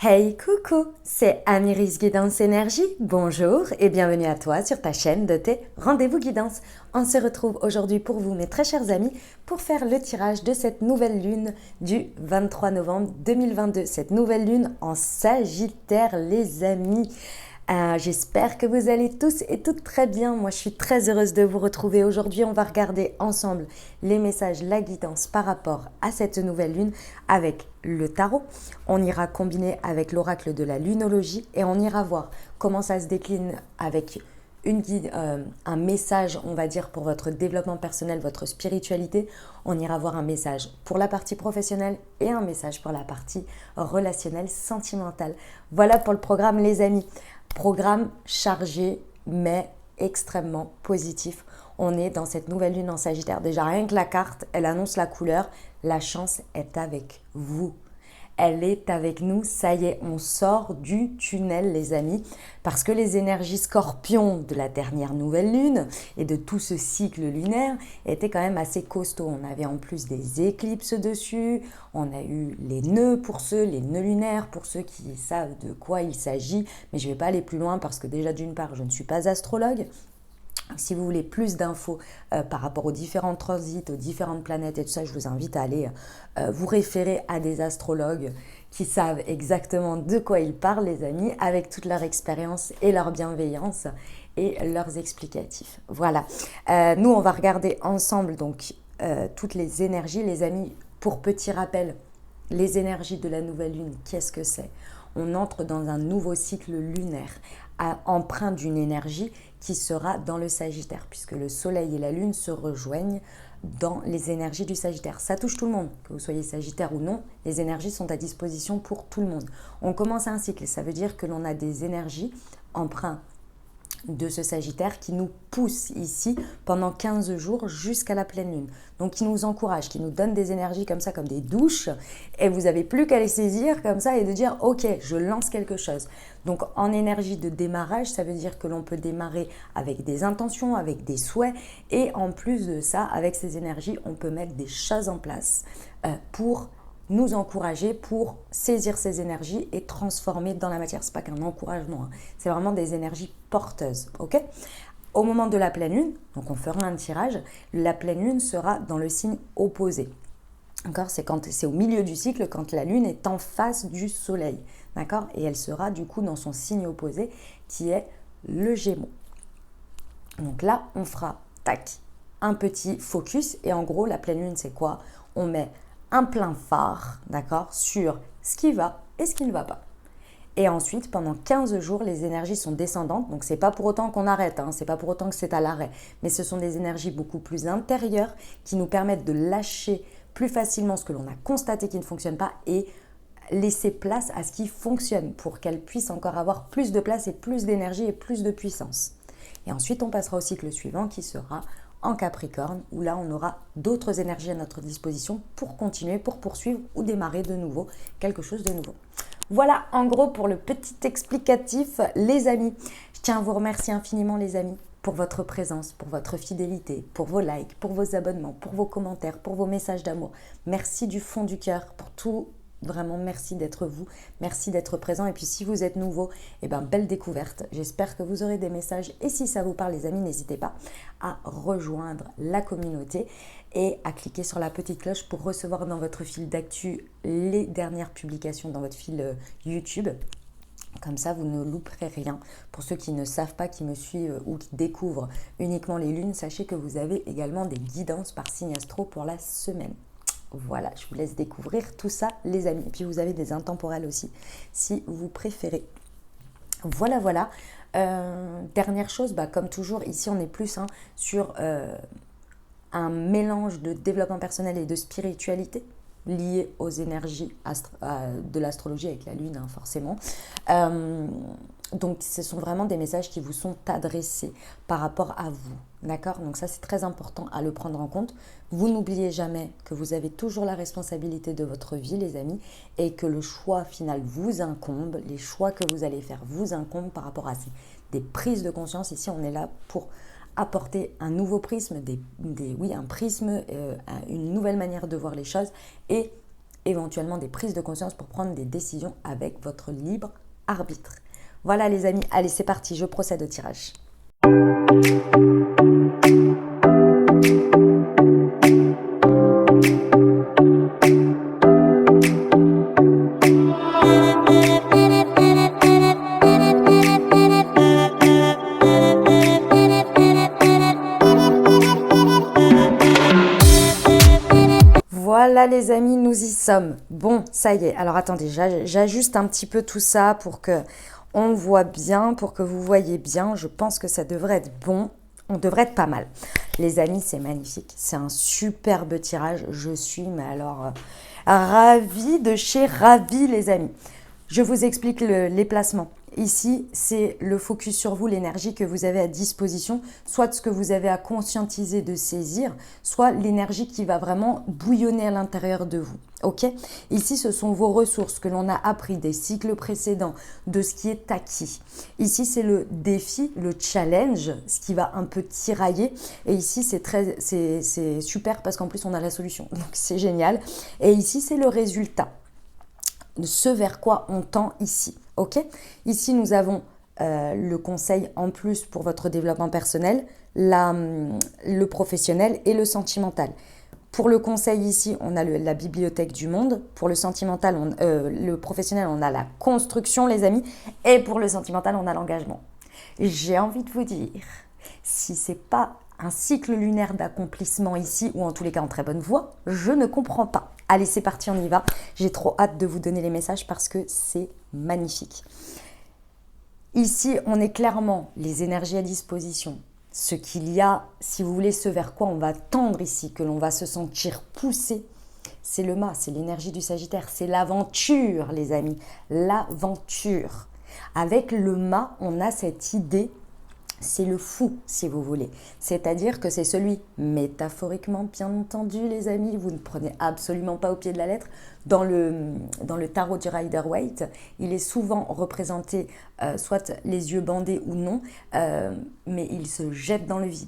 Hey, coucou, c'est Amiris Guidance Énergie. Bonjour et bienvenue à toi sur ta chaîne de tes rendez-vous guidance. On se retrouve aujourd'hui pour vous, mes très chers amis, pour faire le tirage de cette nouvelle lune du 23 novembre 2022. Cette nouvelle lune en Sagittaire, les amis. J'espère que vous allez tous et toutes très bien. Moi, je suis très heureuse de vous retrouver. Aujourd'hui, on va regarder ensemble les messages, la guidance par rapport à cette nouvelle lune avec le tarot. On ira combiner avec l'oracle de la lunologie et on ira voir comment ça se décline avec un message, on va dire, pour votre développement personnel, votre spiritualité. On ira voir un message pour la partie professionnelle et un message pour la partie relationnelle, sentimentale. Voilà pour le programme, les amis. Programme chargé, mais extrêmement positif. On est dans cette nouvelle lune en Sagittaire. Déjà, rien que la carte, elle annonce la couleur. La chance est avec vous. Elle est avec nous, ça y est, on sort du tunnel, les amis, parce que les énergies scorpions de la dernière nouvelle lune et de tout ce cycle lunaire étaient quand même assez costauds. On avait en plus des éclipses dessus, on a eu les nœuds les nœuds lunaires pour ceux qui savent de quoi il s'agit, mais je ne vais pas aller plus loin parce que déjà d'une part, je ne suis pas astrologue. Si vous voulez plus d'infos par rapport aux différents transits, aux différentes planètes et tout ça, je vous invite à aller vous référer à des astrologues qui savent exactement de quoi ils parlent, les amis, avec toute leur expérience et leur bienveillance et leurs explicatifs. Voilà. Nous, on va regarder ensemble donc toutes les énergies, les amis. Pour petit rappel, les énergies de la nouvelle lune, qu'est-ce que c'est ? On entre dans un nouveau cycle lunaire empreint d'une énergie qui sera dans le Sagittaire, puisque le Soleil et la Lune se rejoignent dans les énergies du Sagittaire. Ça touche tout le monde, que vous soyez Sagittaire ou non, les énergies sont à disposition pour tout le monde. On commence un cycle, ça veut dire que l'on a des énergies empreintes de ce Sagittaire qui nous pousse ici pendant 15 jours jusqu'à la pleine lune. Donc qui nous encourage, qui nous donne des énergies comme ça, comme des douches, et vous n'avez plus qu'à les saisir comme ça et de dire ok, je lance quelque chose. Donc en énergie de démarrage, ça veut dire que l'on peut démarrer avec des intentions, avec des souhaits, et en plus de ça, avec ces énergies, on peut mettre des choses en place pour nous encourager, pour saisir ces énergies et transformer dans la matière. Ce n'est pas qu'un encouragement, hein. C'est vraiment des énergies porteuses. Ok ? Au moment de la pleine lune, donc on fera un tirage, la pleine lune sera dans le signe opposé. D'accord ? C'est au milieu du cycle, quand la lune est en face du soleil. D'accord ? Et elle sera du coup dans son signe opposé qui est le Gémeaux. Donc là, on fera tac, un petit focus, et en gros, la pleine lune, c'est quoi ? On met un plein phare, d'accord, sur ce qui va et ce qui ne va pas. Et ensuite, pendant 15 jours, les énergies sont descendantes. Donc, ce n'est pas pour autant qu'on arrête, hein, ce n'est pas pour autant que c'est à l'arrêt. Mais ce sont des énergies beaucoup plus intérieures qui nous permettent de lâcher plus facilement ce que l'on a constaté qui ne fonctionne pas et laisser place à ce qui fonctionne pour qu'elle puisse encore avoir plus de place et plus d'énergie et plus de puissance. Et ensuite, on passera au cycle suivant qui sera en Capricorne, où là, on aura d'autres énergies à notre disposition pour continuer, pour poursuivre ou démarrer de nouveau quelque chose de nouveau. Voilà, en gros, pour le petit explicatif, les amis. Je tiens à vous remercier infiniment, les amis, pour votre présence, pour votre fidélité, pour vos likes, pour vos abonnements, pour vos commentaires, pour vos messages d'amour. Merci du fond du cœur pour tout. Vraiment, merci d'être vous, merci d'être présent. Et puis, si vous êtes nouveau, belle découverte. J'espère que vous aurez des messages. Et si ça vous parle, les amis, n'hésitez pas à rejoindre la communauté et à cliquer sur la petite cloche pour recevoir dans votre fil d'actu les dernières publications dans votre fil YouTube. Comme ça, vous ne louperez rien. Pour ceux qui ne savent pas, qui me suivent ou qui découvrent uniquement les lunes, sachez que vous avez également des guidances par signe astro pour la semaine. Voilà, je vous laisse découvrir tout ça, les amis. Et puis, vous avez des intemporels aussi, si vous préférez. Voilà. Dernière chose, comme toujours, ici, on est plus sur un mélange de développement personnel et de spiritualité lié aux énergies de l'astrologie avec la lune, forcément. Donc, ce sont vraiment des messages qui vous sont adressés par rapport à vous. D'accord ? Donc ça, c'est très important à le prendre en compte. Vous n'oubliez jamais que vous avez toujours la responsabilité de votre vie, les amis, et que le choix final vous incombe. Les choix que vous allez faire vous incombent par rapport à des prises de conscience. Ici, on est là pour apporter un nouveau prisme, un prisme, une nouvelle manière de voir les choses et éventuellement des prises de conscience pour prendre des décisions avec votre libre arbitre. Voilà les amis, allez c'est parti, je procède au tirage. Voilà les amis, nous y sommes. Bon, ça y est. Alors attendez, j'ajuste un petit peu tout ça pour que on voit bien, pour que vous voyez bien. Je pense que ça devrait être bon. On devrait être pas mal. Les amis, c'est magnifique. C'est un superbe tirage. Je suis, mais alors, ravie de chez ravie les amis. Je vous explique les placements. Ici, c'est le focus sur vous, l'énergie que vous avez à disposition, soit de ce que vous avez à conscientiser, de saisir, soit l'énergie qui va vraiment bouillonner à l'intérieur de vous. Ok ? Ici, ce sont vos ressources que l'on a appris des cycles précédents, de ce qui est acquis. Ici, c'est le défi, le challenge, ce qui va un peu tirailler. Et ici, c'est super parce qu'en plus, on a la solution. Donc, c'est génial. Et ici, c'est le résultat. Ce vers quoi on tend ici. Ok ? Ici, nous avons le conseil en plus pour votre développement personnel, le professionnel et le sentimental. Pour le conseil ici, on a la bibliothèque du monde. Pour le sentimental, le professionnel, on a la construction, les amis. Et pour le sentimental, on a l'engagement. J'ai envie de vous dire, si c'est pas un cycle lunaire d'accomplissement ici, ou en tous les cas en très bonne voie, je ne comprends pas. Allez, c'est parti, on y va. J'ai trop hâte de vous donner les messages parce que c'est magnifique. Ici, on est clairement les énergies à disposition. Ce qu'il y a, si vous voulez, ce vers quoi on va tendre ici, que l'on va se sentir poussé, c'est le mât, c'est l'énergie du Sagittaire, c'est l'aventure, les amis, l'aventure. Avec le mât, on a cette idée. C'est le fou, si vous voulez. C'est-à-dire que c'est celui, métaphoriquement, bien entendu, les amis, vous ne prenez absolument pas au pied de la lettre. Dans le tarot du Rider-Waite, il est souvent représenté, soit les yeux bandés ou non, mais il se jette dans le vide.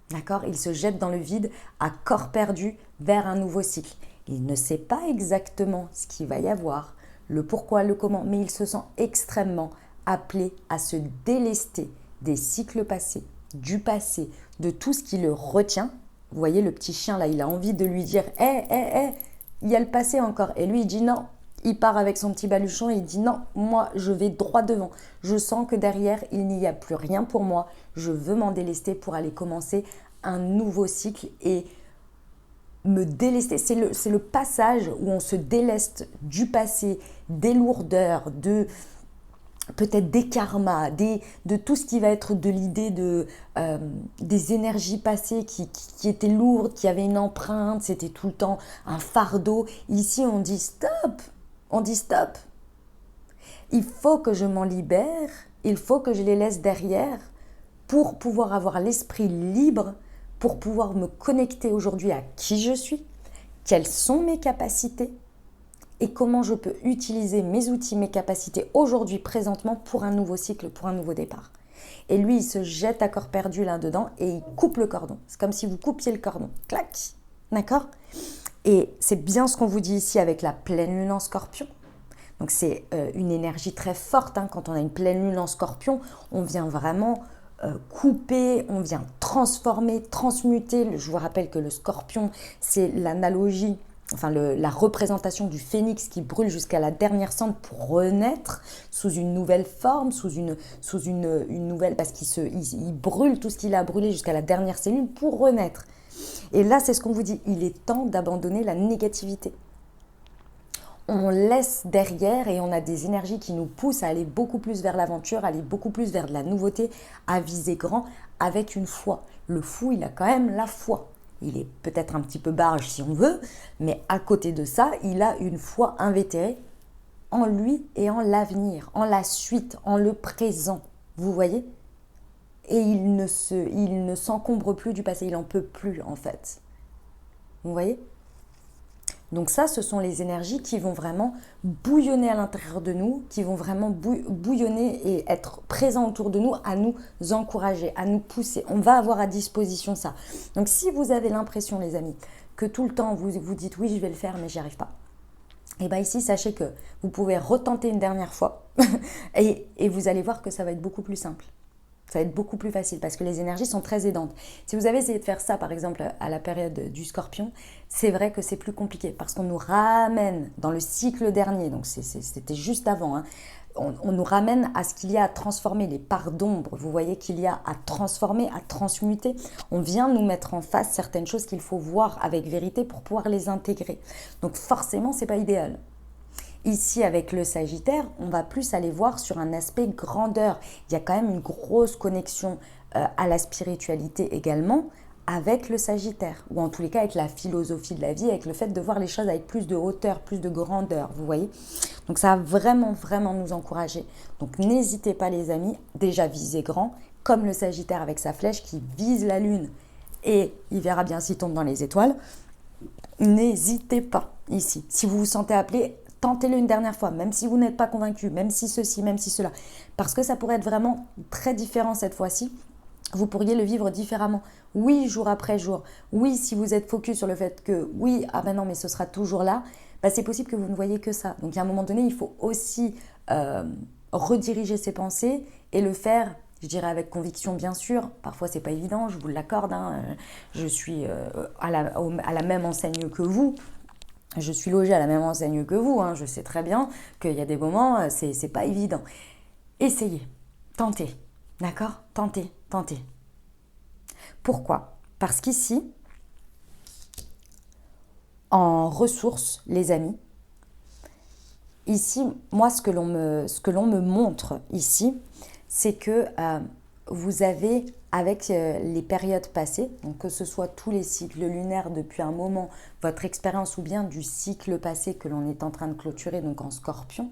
D'accord ? Il se jette dans le vide à corps perdu vers un nouveau cycle. Il ne sait pas exactement ce qu'il va y avoir, le pourquoi, le comment, mais il se sent extrêmement appelé à se délester des cycles passés, du passé, de tout ce qui le retient. Vous voyez le petit chien là, il a envie de lui dire « il y a le passé encore ». Et lui il dit non, il part avec son petit baluchon et il dit « Non, moi je vais droit devant. Je sens que derrière il n'y a plus rien pour moi. Je veux m'en délester pour aller commencer un nouveau cycle et me délester ». C'est le passage où on se déleste du passé, des lourdeurs, peut-être des karmas, de tout ce qui va être de l'idée des énergies passées qui étaient lourdes, qui avaient une empreinte, c'était tout le temps un fardeau. Ici, on dit stop, Il faut que je m'en libère, il faut que je les laisse derrière pour pouvoir avoir l'esprit libre, pour pouvoir me connecter aujourd'hui à qui je suis, quelles sont mes capacités, et comment je peux utiliser mes outils, mes capacités aujourd'hui, présentement, pour un nouveau cycle, pour un nouveau départ. Et lui, il se jette à corps perdu là-dedans et il coupe le cordon. C'est comme si vous coupiez le cordon. Clac. D'accord ? Et c'est bien ce qu'on vous dit ici avec la pleine lune en Scorpion. Donc c'est une énergie très forte. Quand on a une pleine lune en Scorpion, on vient vraiment couper, on vient transformer, transmuter. Je vous rappelle que le Scorpion, c'est l'analogie, la représentation du phénix qui brûle jusqu'à la dernière cendre pour renaître sous une nouvelle forme, sous une nouvelle, parce qu'il brûle tout ce qu'il a brûlé jusqu'à la dernière cellule pour renaître. Et là, c'est ce qu'on vous dit, il est temps d'abandonner la négativité. On laisse derrière et on a des énergies qui nous poussent à aller beaucoup plus vers l'aventure, à aller beaucoup plus vers de la nouveauté, à viser grand avec une foi. Le fou, il a quand même la foi. Il est peut-être un petit peu barge si on veut, mais à côté de ça, il a une foi invétérée en lui et en l'avenir, en la suite, en le présent. Vous voyez ? Et il ne s'encombre plus du passé, il n'en peut plus en fait. Vous voyez ? Donc ça, ce sont les énergies qui vont vraiment bouillonner à l'intérieur de nous, qui vont vraiment bouillonner et être présents autour de nous, à nous encourager, à nous pousser. On va avoir à disposition ça. Donc si vous avez l'impression, les amis, que tout le temps vous dites « oui, je vais le faire, mais j'y arrive pas ». Et bien ici, sachez que vous pouvez retenter une dernière fois et vous allez voir que ça va être beaucoup plus simple. Ça va être beaucoup plus facile parce que les énergies sont très aidantes. Si vous avez essayé de faire ça, par exemple, à la période du Scorpion, c'est vrai que c'est plus compliqué parce qu'on nous ramène dans le cycle dernier, donc c'était juste avant, hein, on nous ramène à ce qu'il y a à transformer, les parts d'ombre, vous voyez qu'il y a à transformer, à transmuter. On vient nous mettre en face certaines choses qu'il faut voir avec vérité pour pouvoir les intégrer. Donc forcément, c'est pas idéal. Ici, avec le Sagittaire, on va plus aller voir sur un aspect grandeur. Il y a quand même une grosse connexion à la spiritualité également avec le Sagittaire, ou en tous les cas avec la philosophie de la vie, avec le fait de voir les choses avec plus de hauteur, plus de grandeur, vous voyez. Donc ça va vraiment, vraiment nous encourager. Donc n'hésitez pas les amis, déjà visez grand, comme le Sagittaire avec sa flèche qui vise la lune et il verra bien s'il tombe dans les étoiles. N'hésitez pas ici. Si vous vous sentez appelé, tentez-le une dernière fois, même si vous n'êtes pas convaincu, même si ceci, même si cela. Parce que ça pourrait être vraiment très différent cette fois-ci. Vous pourriez le vivre différemment. Oui, jour après jour. Oui, si vous êtes focus sur le fait que oui, ah ben non, mais ce sera toujours là, bah c'est possible que vous ne voyez que ça. Donc à un moment donné, il faut aussi rediriger ses pensées et le faire, je dirais avec conviction bien sûr. Parfois c'est pas évident, je vous l'accorde, hein. Je suis à la même enseigne que vous. Je suis logée à la même enseigne que vous, hein. Je sais très bien qu'il y a des moments, c'est pas évident. Essayez, tentez, d'accord? Tentez, tentez. Pourquoi? Parce qu'ici, en ressources, les amis, ici, moi, ce que l'on me montre ici, c'est que vous avez, avec les périodes passées, donc que ce soit tous les cycles lunaires depuis un moment, votre expérience ou bien du cycle passé que l'on est en train de clôturer, donc en Scorpion,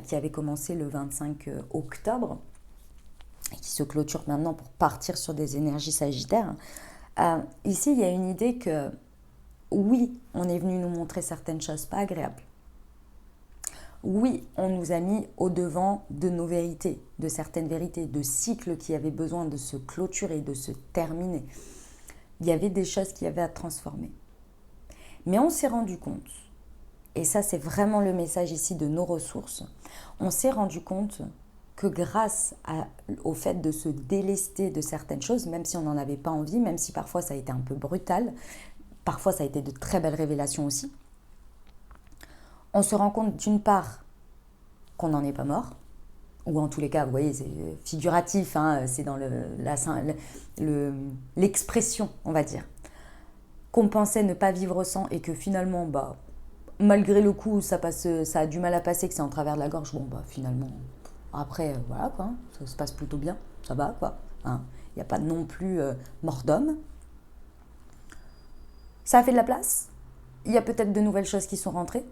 qui avait commencé le 25 octobre, et qui se clôture maintenant pour partir sur des énergies sagittaires. Ici, il y a une idée que, oui, on est venu nous montrer certaines choses pas agréables. Oui, on nous a mis au-devant de nos vérités, de certaines vérités, de cycles qui avaient besoin de se clôturer, de se terminer. Il y avait des choses qui avaient à transformer. Mais on s'est rendu compte, et ça c'est vraiment le message ici de nos ressources, on s'est rendu compte que grâce au fait de se délester de certaines choses, même si on n'en avait pas envie, même si parfois ça a été un peu brutal, parfois ça a été de très belles révélations aussi, on se rend compte d'une part qu'on n'en est pas mort, ou en tous les cas, vous voyez, c'est figuratif, hein, c'est dans l'expression, on va dire, qu'on pensait ne pas vivre sans et que finalement, bah, malgré le coup, ça a du mal à passer, que c'est en travers de la gorge, bon, bah, finalement, après, voilà, quoi, ça se passe plutôt bien, ça va, quoi, hein, il n'y a pas non plus mort d'homme. Ça a fait de la place, il y a peut-être de nouvelles choses qui sont rentrées,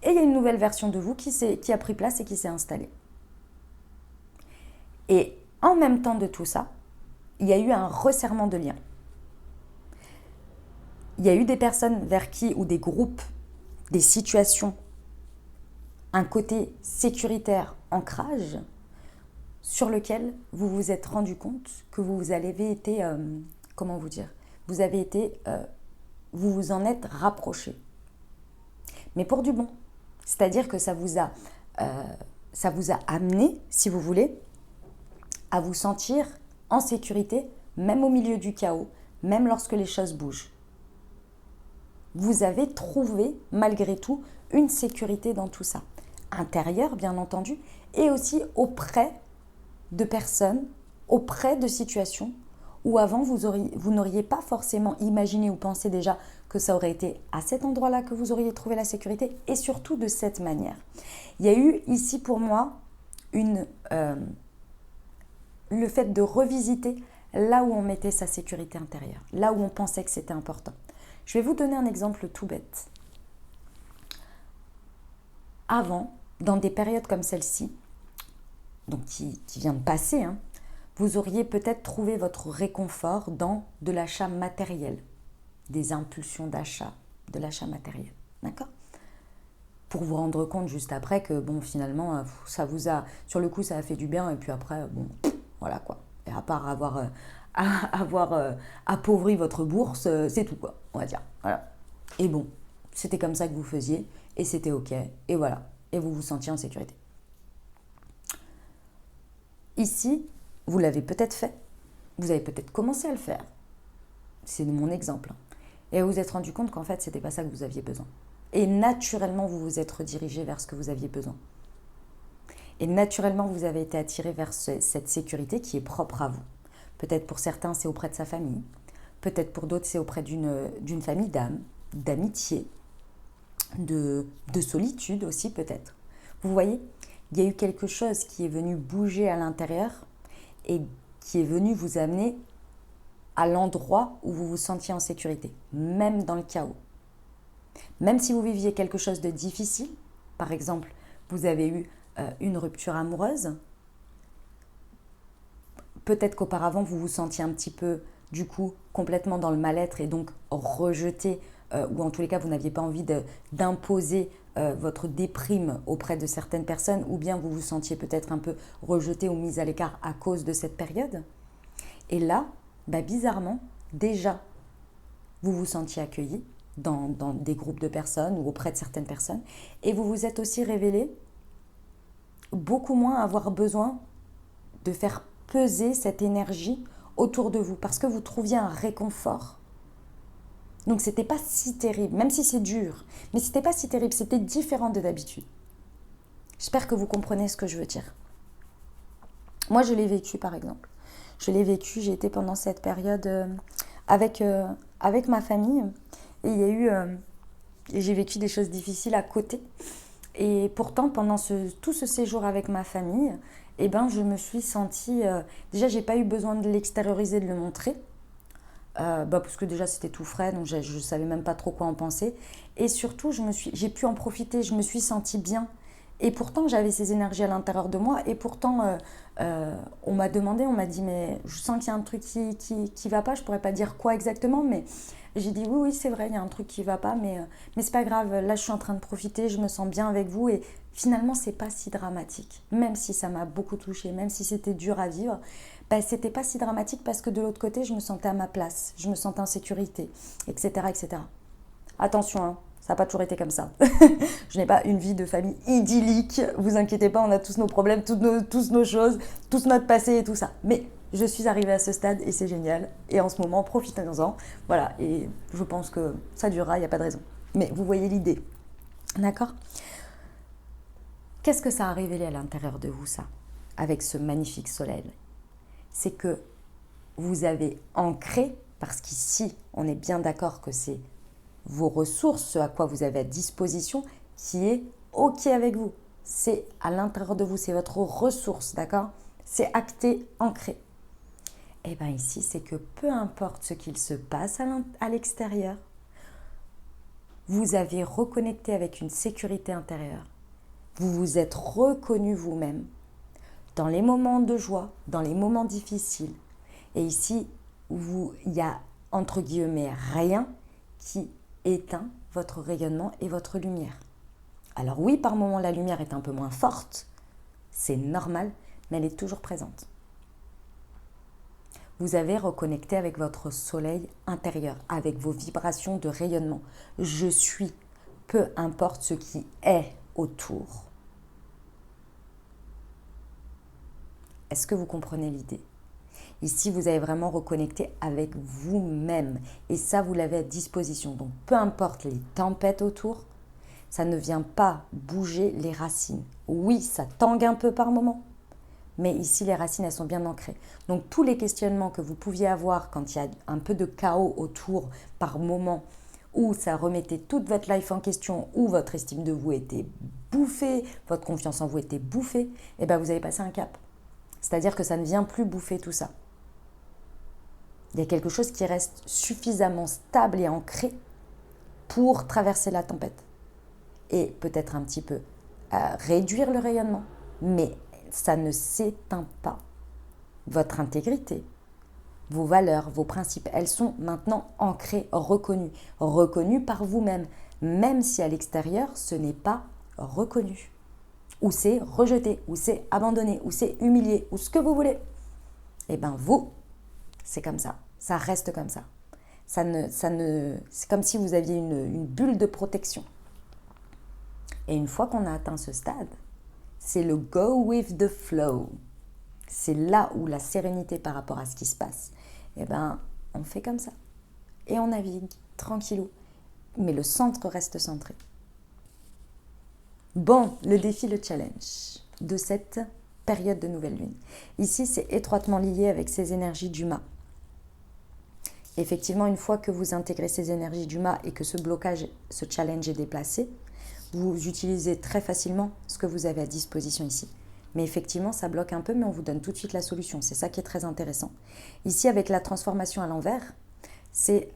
et il y a une nouvelle version de vous qui a pris place et qui s'est installée. Et en même temps de tout ça, il y a eu un resserrement de liens. Il y a eu des personnes vers qui, ou des groupes, des situations, un côté sécuritaire, ancrage, sur lequel vous vous êtes rendu compte que vous avez été, comment vous dire, vous vous en êtes rapproché. Mais pour du bon. C'est-à-dire que ça vous a amené, si vous voulez, à vous sentir en sécurité, même au milieu du chaos, même lorsque les choses bougent. Vous avez trouvé, malgré tout, une sécurité dans tout ça. Intérieure, bien entendu, et aussi auprès de personnes, auprès de situations où avant, vous n'auriez pas forcément imaginé ou pensé déjà que ça aurait été à cet endroit-là que vous auriez trouvé la sécurité, et surtout de cette manière. Il y a eu ici pour moi le fait de revisiter là où on mettait sa sécurité intérieure, là où on pensait que c'était important. Je vais vous donner un exemple tout bête. Avant, dans des périodes comme celle-ci, donc qui vient de passer, hein, vous auriez peut-être trouvé votre réconfort dans de l'achat matériel, des impulsions d'achat, de l'achat matériel, d'accord ? Pour vous rendre compte juste après que, bon, finalement, ça vous a, sur le coup, ça a fait du bien, et puis après, bon, voilà quoi. Et à part avoir appauvri votre bourse, c'est tout quoi, on va dire. Voilà. Et bon, c'était comme ça que vous faisiez, et c'était ok, et voilà, et vous vous sentiez en sécurité. Ici, vous l'avez peut-être fait, vous avez peut-être commencé à le faire, c'est mon exemple, et vous vous êtes rendu compte qu'en fait, c'était pas ça que vous aviez besoin. Et naturellement, vous vous êtes redirigé vers ce que vous aviez besoin. Et naturellement, vous avez été attiré vers cette sécurité qui est propre à vous. Peut-être pour certains, c'est auprès de sa famille. Peut-être pour d'autres, c'est auprès d'une famille d'âme, d'amitié, de solitude aussi peut-être. Vous voyez, il y a eu quelque chose qui est venu bouger à l'intérieur et qui est venu vous amener à l'endroit où vous vous sentiez en sécurité, même dans le chaos. Même si vous viviez quelque chose de difficile, par exemple, vous avez eu une rupture amoureuse, peut-être qu'auparavant vous vous sentiez un petit peu, du coup, complètement dans le mal-être et donc rejeté, ou en tous les cas vous n'aviez pas envie d'imposer votre déprime auprès de certaines personnes, ou bien vous vous sentiez peut-être un peu rejeté ou mis à l'écart à cause de cette période. Et là, bizarrement, déjà, vous vous sentiez accueilli dans des groupes de personnes ou auprès de certaines personnes, et vous vous êtes aussi révélé beaucoup moins avoir besoin de faire peser cette énergie autour de vous parce que vous trouviez un réconfort. Donc c'était pas si terrible, même si c'est dur, mais c'était pas si terrible, c'était différent de d'habitude. J'espère que vous comprenez ce que je veux dire. Moi, je l'ai vécu par exemple. Je l'ai vécu, j'ai été pendant cette période avec ma famille et il y a eu j'ai vécu des choses difficiles à côté. Et pourtant, pendant tout ce séjour avec ma famille, je me suis sentie... déjà, j'ai pas eu besoin de l'extérioriser, de le montrer. Parce que déjà, c'était tout frais, donc je ne savais même pas trop quoi en penser. Et surtout, j'ai pu en profiter, je me suis sentie bien. Et pourtant, j'avais ces énergies à l'intérieur de moi. Et pourtant, on m'a demandé, on m'a dit, mais je sens qu'il y a un truc qui va pas. Je pourrais pas dire quoi exactement, mais j'ai dit, oui, c'est vrai, il y a un truc qui va pas, mais c'est pas grave. Là, je suis en train de profiter, je me sens bien avec vous. Et finalement, c'est pas si dramatique. Même si ça m'a beaucoup touchée, même si c'était dur à vivre, c'était pas si dramatique parce que de l'autre côté, je me sentais à ma place. Je me sentais en sécurité, etc., etc. Attention, hein. Ça n'a pas toujours été comme ça. Je n'ai pas une vie de famille idyllique. Vous inquiétez pas, on a tous nos problèmes, tous nos choses, tout notre passé et tout ça. Mais je suis arrivée à ce stade et c'est génial. Et en ce moment, profitez-en. Voilà, et je pense que ça durera, il n'y a pas de raison. Mais vous voyez l'idée. D'accord ? Qu'est-ce que ça a révélé à l'intérieur de vous, ça, avec ce magnifique soleil ? C'est que vous avez ancré, parce qu'ici, on est bien d'accord que c'est vos ressources, ce à quoi vous avez à disposition, qui est OK avec vous. C'est à l'intérieur de vous, c'est votre ressource, d'accord ? C'est acté, ancré. Et bien ici, c'est que peu importe ce qu'il se passe à l'extérieur, vous avez reconnecté avec une sécurité intérieure. Vous vous êtes reconnu vous-même dans les moments de joie, dans les moments difficiles. Et ici, il y a, entre guillemets, rien qui éteint votre rayonnement et votre lumière. Alors oui, par moments, la lumière est un peu moins forte, c'est normal, mais elle est toujours présente. Vous avez reconnecté avec votre soleil intérieur, avec vos vibrations de rayonnement. Je suis, peu importe ce qui est autour. Est-ce que vous comprenez l'idée ? Ici, vous avez vraiment reconnecté avec vous-même. Et ça, vous l'avez à disposition. Donc, peu importe les tempêtes autour, ça ne vient pas bouger les racines. Oui, ça tangue un peu par moment. Mais ici, les racines, elles sont bien ancrées. Donc, tous les questionnements que vous pouviez avoir quand il y a un peu de chaos autour par moment, où ça remettait toute votre life en question, où votre estime de vous était bouffée, votre confiance en vous était bouffée, et bien, vous avez passé un cap. C'est-à-dire que ça ne vient plus bouffer tout ça. Il y a quelque chose qui reste suffisamment stable et ancré pour traverser la tempête. Et peut-être un petit peu réduire le rayonnement. Mais ça ne s'éteint pas. Votre intégrité, vos valeurs, vos principes, elles sont maintenant ancrées, reconnues. Reconnues par vous-même. Même si à l'extérieur, ce n'est pas reconnu. Ou c'est rejeté, ou c'est abandonné, ou c'est humilié, ou ce que vous voulez. Eh bien vous, c'est comme ça. Ça reste comme ça. C'est comme si vous aviez une bulle de protection. Et une fois qu'on a atteint ce stade, c'est le go with the flow. C'est là où la sérénité par rapport à ce qui se passe, eh ben, on fait comme ça. Et on navigue, tranquillou. Mais le centre reste centré. Bon, le défi, le challenge de cette période de nouvelle lune. Ici, c'est étroitement lié avec ces énergies du mât. Effectivement, une fois que vous intégrez ces énergies du mât et que ce blocage, ce challenge est déplacé, vous utilisez très facilement ce que vous avez à disposition ici. Mais effectivement, ça bloque un peu, mais on vous donne tout de suite la solution. C'est ça qui est très intéressant. Ici, avec la transformation à l'envers, c'est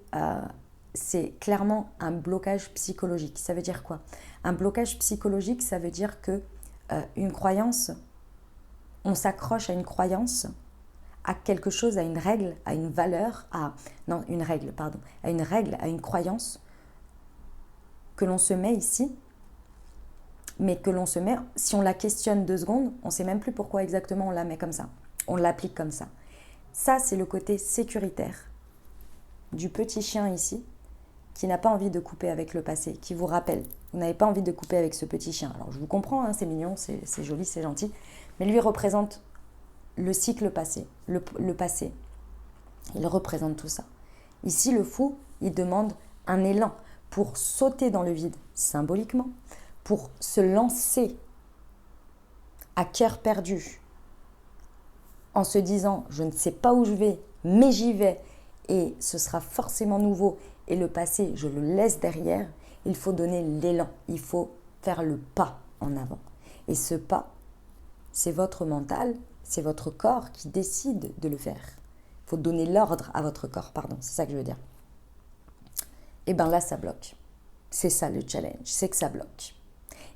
clairement un blocage psychologique. Ça veut dire quoi? Un blocage psychologique, ça veut dire que une croyance, on s'accroche à une croyance, à quelque chose, à une règle, à une valeur, à une croyance que l'on se met ici, mais que l'on se met, si on la questionne 2 secondes, on ne sait même plus pourquoi exactement on la met comme ça. On l'applique comme ça. Ça, c'est le côté sécuritaire du petit chien ici, qui n'a pas envie de couper avec le passé, qui vous rappelle, vous n'avez pas envie de couper avec ce petit chien. Alors je vous comprends, hein, c'est mignon, c'est joli, c'est gentil, mais lui représente le cycle passé, le passé. Il représente tout ça. Ici, le fou, il demande un élan pour sauter dans le vide, symboliquement, pour se lancer à cœur perdu, en se disant « je ne sais pas où je vais, mais j'y vais, et ce sera forcément nouveau, et le passé, je le laisse derrière », il faut donner l'élan, il faut faire le pas en avant. Et ce pas, c'est votre mental, c'est votre corps qui décide de le faire. Il faut donner l'ordre à votre corps, c'est ça que je veux dire. Et bien là, ça bloque. C'est ça le challenge, c'est que ça bloque.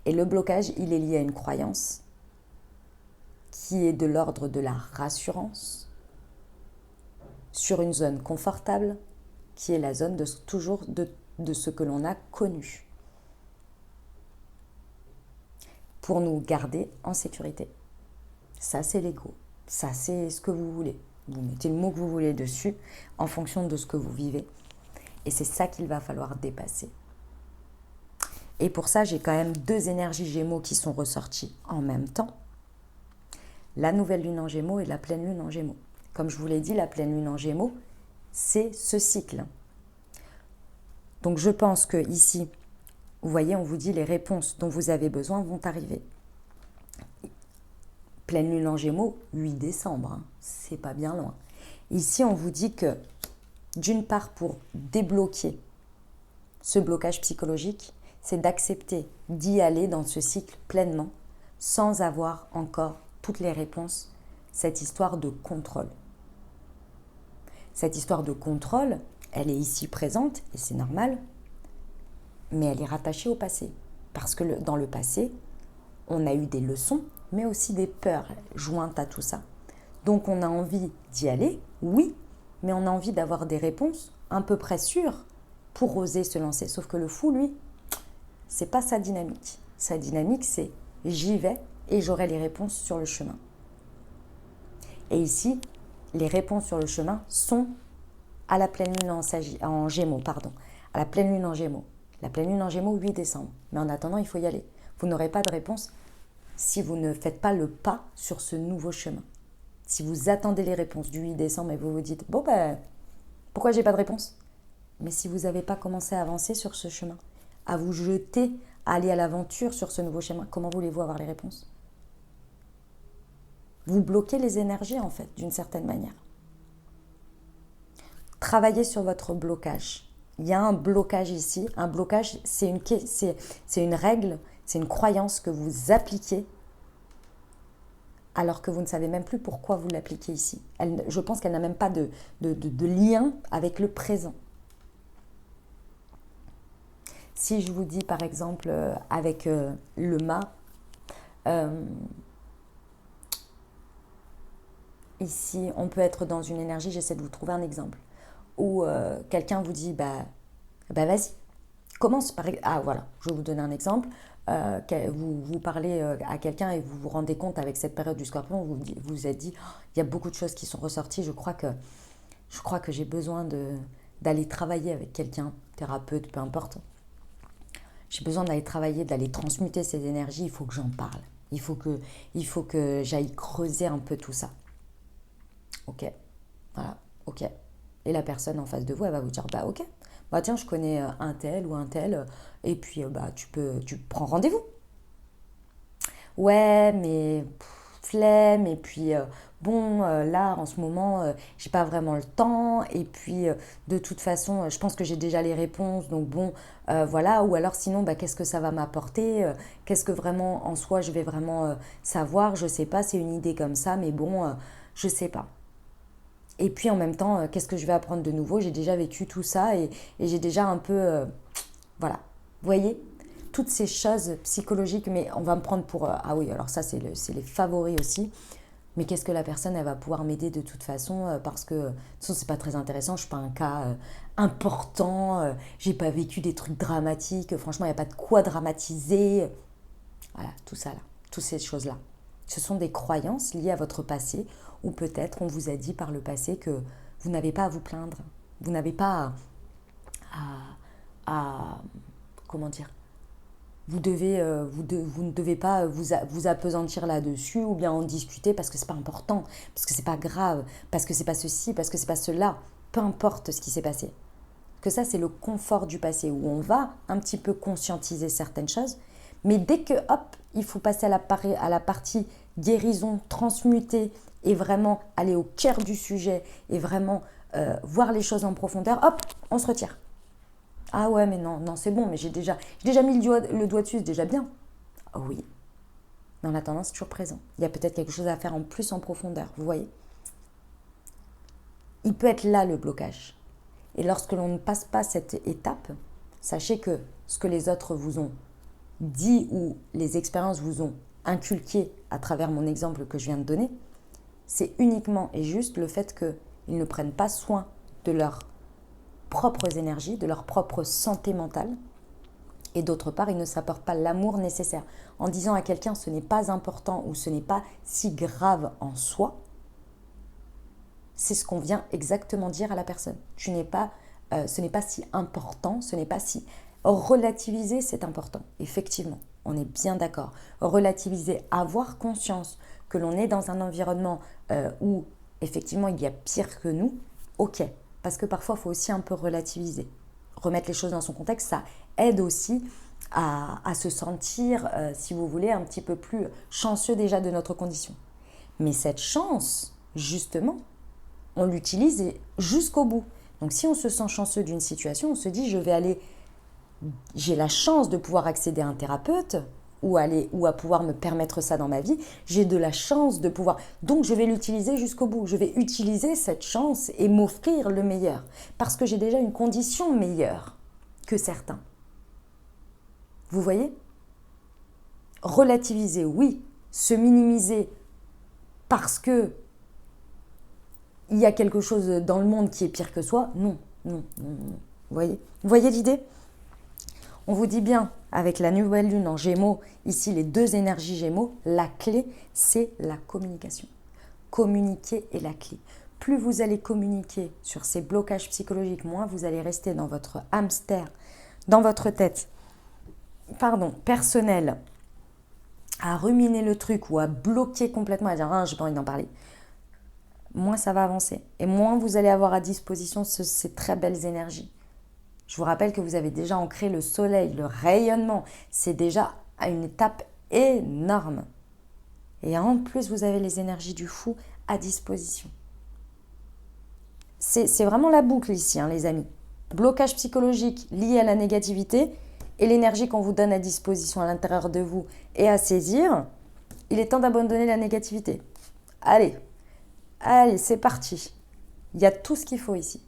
Et le blocage, il est lié à une croyance qui est de l'ordre de la rassurance sur une zone confortable qui est la zone de ce que l'on a connu pour nous garder en sécurité. Ça, c'est l'ego. Ça, c'est ce que vous voulez. Vous mettez le mot que vous voulez dessus en fonction de ce que vous vivez. Et c'est ça qu'il va falloir dépasser. Et pour ça, j'ai quand même 2 énergies Gémeaux qui sont ressorties en même temps. La nouvelle lune en Gémeaux et la pleine lune en Gémeaux. Comme je vous l'ai dit, la pleine lune en Gémeaux, c'est ce cycle. Donc je pense que ici, vous voyez, on vous dit les réponses dont vous avez besoin vont arriver. Pleine lune en Gémeaux, 8 décembre, c'est pas bien loin. Ici, on vous dit que d'une part, pour débloquer ce blocage psychologique, c'est d'accepter d'y aller dans ce cycle pleinement, sans avoir encore toutes les réponses, cette histoire de contrôle. Cette histoire de contrôle, elle est ici présente, et c'est normal, mais elle est rattachée au passé. Parce que dans le passé, on a eu des leçons, mais aussi des peurs jointes à tout ça. Donc on a envie d'y aller, oui, mais on a envie d'avoir des réponses à peu près sûres pour oser se lancer. Sauf que le fou, lui, c'est pas sa dynamique. Sa dynamique, c'est j'y vais et j'aurai les réponses sur le chemin. Et ici, les réponses sur le chemin sont à la pleine lune en Gémeaux, à la pleine lune en Gémeaux. La pleine lune en Gémeaux, 8 décembre. Mais en attendant, il faut y aller. Vous n'aurez pas de réponse si vous ne faites pas le pas sur ce nouveau chemin. Si vous attendez les réponses du 8 décembre et vous vous dites « Bon, pourquoi j'ai pas de réponse ?» Mais si vous n'avez pas commencé à avancer sur ce chemin, à vous jeter, à aller à l'aventure sur ce nouveau chemin, comment voulez-vous avoir les réponses? Vous bloquez les énergies, en fait, d'une certaine manière. Travaillez sur votre blocage. Il y a un blocage ici. Un blocage, c'est une règle, c'est une croyance que vous appliquez alors que vous ne savez même plus pourquoi vous l'appliquez ici. Je pense qu'elle n'a même pas de lien avec le présent. Si je vous dis par exemple avec le mât, ici on peut être dans une énergie, j'essaie de vous trouver un exemple, où quelqu'un vous dit vas-y, commence par... Ah voilà, je vais vous donner un exemple. Vous parlez à quelqu'un et vous vous rendez compte avec cette période du Scorpion, vous vous êtes dit, il y a beaucoup de choses qui sont ressorties, je crois que j'ai besoin d'aller travailler avec quelqu'un, thérapeute, peu importe. j'ai besoin d'aller travailler, d'aller transmuter ces énergies, il faut que j'en parle. Il faut que j'aille creuser un peu tout ça. Ok, voilà, ok. Et la personne en face de vous, elle va vous dire, bah ok, bah tiens, je connais un tel ou un tel, et puis bah tu prends rendez-vous. Ouais, mais flemme, et puis bon, là, en ce moment, j'ai pas vraiment le temps, et puis de toute façon, je pense que j'ai déjà les réponses, donc bon, voilà, ou alors sinon, bah, qu'est-ce que ça va m'apporter, qu'est-ce que vraiment, en soi, je vais vraiment savoir, je sais pas, c'est une idée comme ça, mais bon, je sais pas. Et puis en même temps, qu'est-ce que je vais apprendre de nouveau? J'ai déjà vécu tout ça et j'ai déjà un peu... voilà. Vous voyez? Toutes ces choses psychologiques, mais on va me prendre pour... ah oui, alors ça, c'est les favoris aussi. Mais qu'est-ce que la personne, elle va pouvoir m'aider de toute façon parce que, de toute façon, c'est pas très intéressant. Je suis pas un cas important. J'ai pas vécu des trucs dramatiques. Franchement, il n'y a pas de quoi dramatiser. Voilà, tout ça là. Toutes ces choses-là. Ce sont des croyances liées à votre passé ou peut-être on vous a dit par le passé que vous n'avez pas à vous plaindre. Vous n'avez pas à comment dire, vous ne devez pas vous appesantir là-dessus ou bien en discuter parce que c'est pas important, parce que c'est pas grave, parce que c'est pas ceci, parce que c'est pas cela. Peu importe ce qui s'est passé. Que ça, c'est le confort du passé où on va un petit peu conscientiser certaines choses. Mais dès que, hop, il faut passer à la partie guérison, transmuter et vraiment aller au cœur du sujet et vraiment voir les choses en profondeur, hop, on se retire. Ah ouais, mais non, non, c'est bon, mais j'ai déjà mis le doigt dessus, c'est déjà bien. Oh oui, mais en attendant, c'est toujours présent. Il y a peut-être quelque chose à faire en plus en profondeur, vous voyez. Il peut être là le blocage. Et lorsque l'on ne passe pas cette étape, sachez que ce que les autres vous ont dit ou les expériences vous ont inculqué à travers mon exemple que je viens de donner, c'est uniquement et juste le fait qu'ils ne prennent pas soin de leurs propres énergies, de leur propre santé mentale, et d'autre part, ils ne s'apportent pas l'amour nécessaire. En disant à quelqu'un ce n'est pas important ou ce n'est pas si grave en soi, c'est ce qu'on vient exactement dire à la personne. Ce n'est pas si important, ce n'est pas si... Relativiser, c'est important, effectivement, on est bien d'accord. Relativiser, avoir conscience que l'on est dans un environnement où, effectivement, il y a pire que nous, ok. Parce que parfois, il faut aussi un peu relativiser. Remettre les choses dans son contexte, ça aide aussi à se sentir, si vous voulez, un petit peu plus chanceux déjà de notre condition. Mais cette chance, justement, on l'utilise jusqu'au bout. Donc si on se sent chanceux d'une situation, on se dit j'ai la chance de pouvoir accéder à un thérapeute ou à pouvoir me permettre ça dans ma vie, j'ai de la chance de pouvoir, donc je vais l'utiliser jusqu'au bout, je vais utiliser cette chance et m'offrir le meilleur, parce que j'ai déjà une condition meilleure que certains. Vous voyez? Relativiser, oui, se minimiser parce que il y a quelque chose dans le monde qui est pire que soi, non, non, non, non. Vous voyez l'idée? On vous dit bien, avec la nouvelle lune en Gémeaux, ici les deux énergies Gémeaux, la clé, c'est la communication. Communiquer est la clé. Plus vous allez communiquer sur ces blocages psychologiques, moins vous allez rester dans votre hamster, dans votre tête, personnelle, à ruminer le truc ou à bloquer complètement, à dire « Ah, j'ai pas envie d'en parler », moins ça va avancer. Et moins vous allez avoir à disposition ces très belles énergies. Je vous rappelle que vous avez déjà ancré le soleil, le rayonnement. C'est déjà à une étape énorme. Et en plus, vous avez les énergies du fou à disposition. C'est vraiment la boucle ici, hein, les amis. Blocage psychologique lié à la négativité et l'énergie qu'on vous donne à disposition à l'intérieur de vous et à saisir. Il est temps d'abandonner la négativité. Allez, c'est parti. Il y a tout ce qu'il faut ici.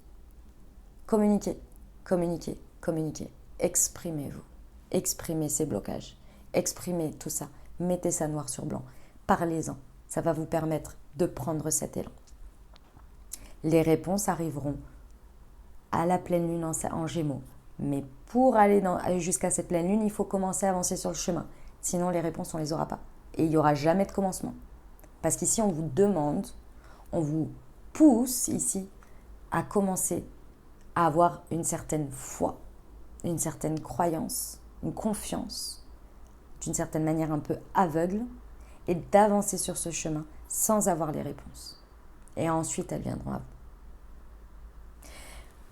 Communiquez. Communiquez, communiquez, exprimez-vous, exprimez ces blocages, exprimez tout ça, mettez ça noir sur blanc, parlez-en, ça va vous permettre de prendre cet élan. Les réponses arriveront à la pleine lune en Gémeaux, mais pour aller jusqu'à cette pleine lune, il faut commencer à avancer sur le chemin, sinon les réponses on ne les aura pas et il n'y aura jamais de commencement. Parce qu'ici on vous demande, on vous pousse ici à commencer à avoir une certaine foi, une certaine croyance, une confiance, d'une certaine manière un peu aveugle, et d'avancer sur ce chemin sans avoir les réponses. Et ensuite, elles viendront à vous.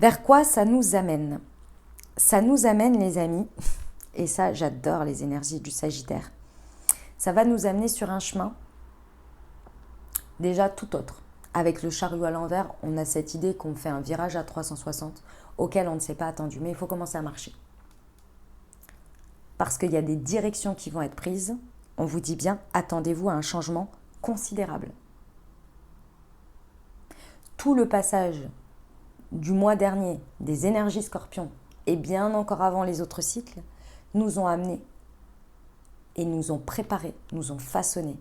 Vers quoi ça nous amène? Ça nous amène, les amis, et ça, j'adore les énergies du Sagittaire, ça va nous amener sur un chemin déjà tout autre. Avec le chariot à l'envers, on a cette idée qu'on fait un virage à 360 auquel on ne s'est pas attendu, mais il faut commencer à marcher. Parce qu'il y a des directions qui vont être prises, on vous dit bien, attendez-vous à un changement considérable. Tout le passage du mois dernier des énergies Scorpion et bien encore avant les autres cycles nous ont amenés et nous ont préparés, nous ont façonnés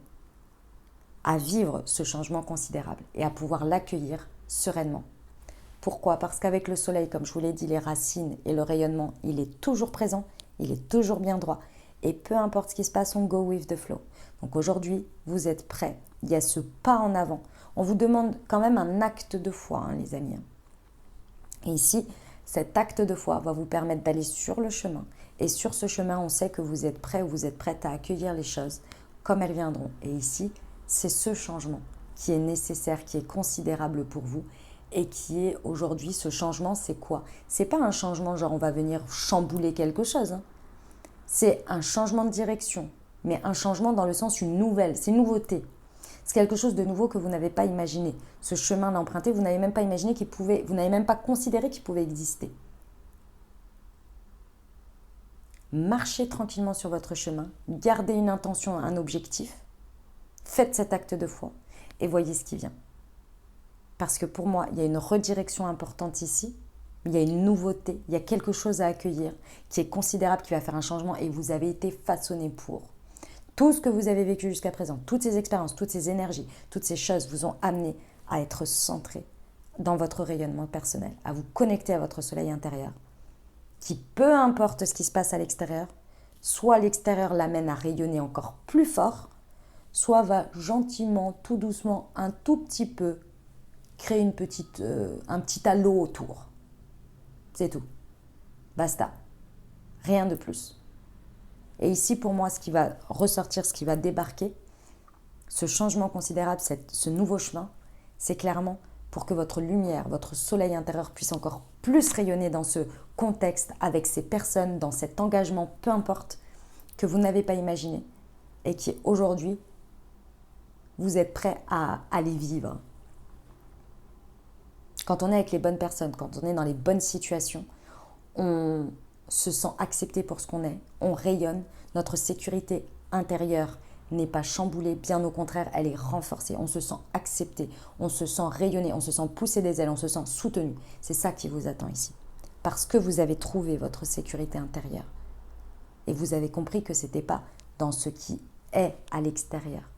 à vivre ce changement considérable et à pouvoir l'accueillir sereinement. Pourquoi? Parce qu'avec le soleil, comme je vous l'ai dit, les racines et le rayonnement, il est toujours présent, il est toujours bien droit. Et peu importe ce qui se passe, on go with the flow. Donc aujourd'hui, vous êtes prêts. Il y a ce pas en avant. On vous demande quand même un acte de foi, hein, les amis. Et ici, cet acte de foi va vous permettre d'aller sur le chemin. Et sur ce chemin, on sait que vous êtes prêts ou vous êtes prête à accueillir les choses comme elles viendront. Et ici, c'est ce changement qui est nécessaire, qui est considérable pour vous et qui est aujourd'hui, ce changement, c'est quoi? C'est pas un changement genre on va venir chambouler quelque chose. Hein. C'est un changement de direction, mais un changement dans le sens une nouvelle, c'est une nouveauté. C'est quelque chose de nouveau que vous n'avez pas imaginé. Ce chemin d'emprunter, vous n'avez même pas imaginé qu'il pouvait, vous n'avez même pas considéré qu'il pouvait exister. Marchez tranquillement sur votre chemin, gardez une intention, un objectif, faites cet acte de foi et voyez ce qui vient. Parce que pour moi, il y a une redirection importante ici, il y a une nouveauté, il y a quelque chose à accueillir qui est considérable, qui va faire un changement et vous avez été façonné pour. Tout ce que vous avez vécu jusqu'à présent, toutes ces expériences, toutes ces énergies, toutes ces choses vous ont amené à être centré dans votre rayonnement personnel, à vous connecter à votre soleil intérieur, qui peu importe ce qui se passe à l'extérieur, soit l'extérieur l'amène à rayonner encore plus fort, soit va gentiment, tout doucement, un tout petit peu, créer un petit halo autour. C'est tout. Basta. Rien de plus. Et ici, pour moi, ce qui va ressortir, ce qui va débarquer, ce changement considérable, ce nouveau chemin, c'est clairement pour que votre lumière, votre soleil intérieur puisse encore plus rayonner dans ce contexte, avec ces personnes, dans cet engagement, peu importe, que vous n'avez pas imaginé et qui aujourd'hui, vous êtes prêt à aller vivre. Quand on est avec les bonnes personnes, quand on est dans les bonnes situations, on se sent accepté pour ce qu'on est, on rayonne, notre sécurité intérieure n'est pas chamboulée, bien au contraire, elle est renforcée, on se sent accepté, on se sent rayonné, on se sent pousser des ailes, on se sent soutenu. C'est ça qui vous attend ici. Parce que vous avez trouvé votre sécurité intérieure et vous avez compris que ce n'était pas dans ce qui est à l'extérieur.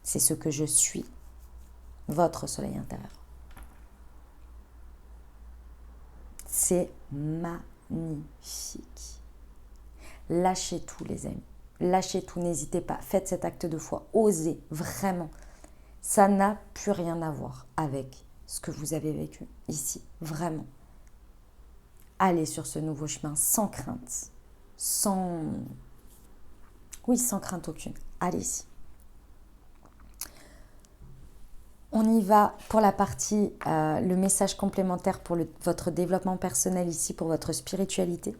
C'est ce que je suis, votre soleil intérieur. C'est magnifique. Lâchez tout, les amis. Lâchez tout, n'hésitez pas. Faites cet acte de foi. Osez, vraiment. Ça n'a plus rien à voir avec ce que vous avez vécu ici. Vraiment. Allez sur ce nouveau chemin sans crainte. Sans crainte aucune. Allez-y. On y va pour la partie, le message complémentaire pour votre développement personnel ici, pour votre spiritualité.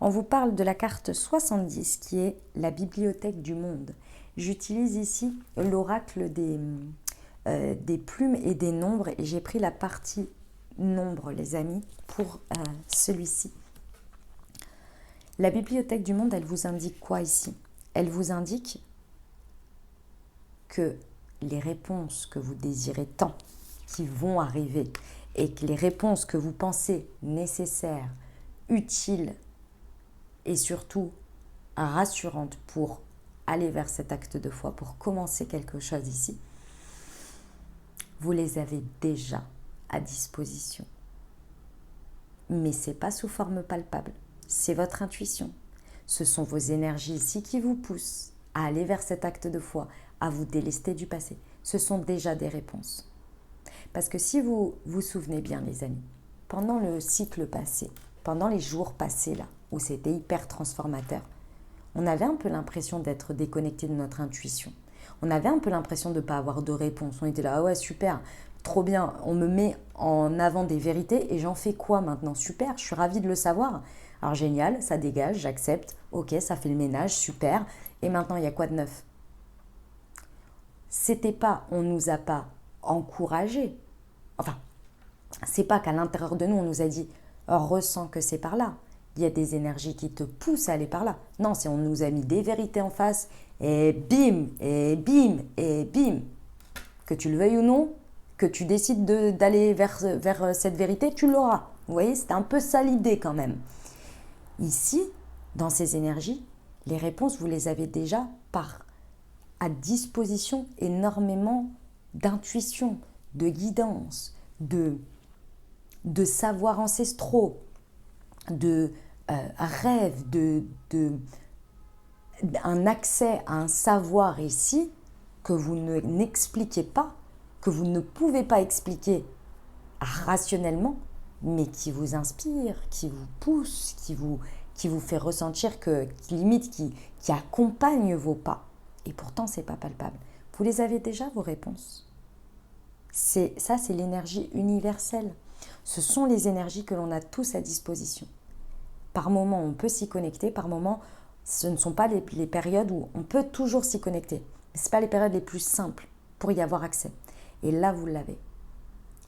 On vous parle de la carte 70 qui est la bibliothèque du monde. J'utilise ici l'oracle des plumes et des nombres et j'ai pris la partie nombre, les amis, pour celui-ci. La bibliothèque du monde, elle vous indique quoi ici? Elle vous indique que les réponses que vous désirez tant, qui vont arriver, et que les réponses que vous pensez nécessaires, utiles et surtout rassurantes pour aller vers cet acte de foi, pour commencer quelque chose ici, vous les avez déjà à disposition. Mais ce n'est pas sous forme palpable, c'est votre intuition. Ce sont vos énergies ici qui vous poussent à aller vers cet acte de foi, à vous délester du passé. Ce sont déjà des réponses. Parce que si vous vous souvenez bien, les amis, pendant le cycle passé, pendant les jours passés là, où c'était hyper transformateur, on avait un peu l'impression d'être déconnecté de notre intuition. On avait un peu l'impression de ne pas avoir de réponse. On était là, ah ouais, super, trop bien, on me met en avant des vérités et j'en fais quoi maintenant? Super, je suis ravie de le savoir. Alors génial, ça dégage, j'accepte, ok, ça fait le ménage, super. Et maintenant, il y a quoi de neuf? C'était pas, on nous a pas encouragés. Enfin, c'est pas qu'à l'intérieur de nous, on nous a dit, ressens que c'est par là. Il y a des énergies qui te poussent à aller par là. Non, c'est on nous a mis des vérités en face et bim, et bim, et bim. Que tu le veuilles ou non, que tu décides d'aller vers cette vérité, tu l'auras. Vous voyez, c'était un peu ça l'idée quand même. Ici, dans ces énergies, les réponses, vous les avez déjà à disposition, énormément d'intuition, de guidance, de savoirs ancestraux, de rêves, un accès à un savoir ici que vous n'expliquez pas, que vous ne pouvez pas expliquer rationnellement, mais qui vous inspire, qui vous pousse, qui vous fait ressentir qui accompagne vos pas. Et pourtant, ce n'est pas palpable. Vous les avez déjà, vos réponses. C'est l'énergie universelle. Ce sont les énergies que l'on a tous à disposition. Par moment, on peut s'y connecter. Par moment, ce ne sont pas les périodes où on peut toujours s'y connecter. Ce ne sont pas les périodes les plus simples pour y avoir accès. Et là, vous l'avez.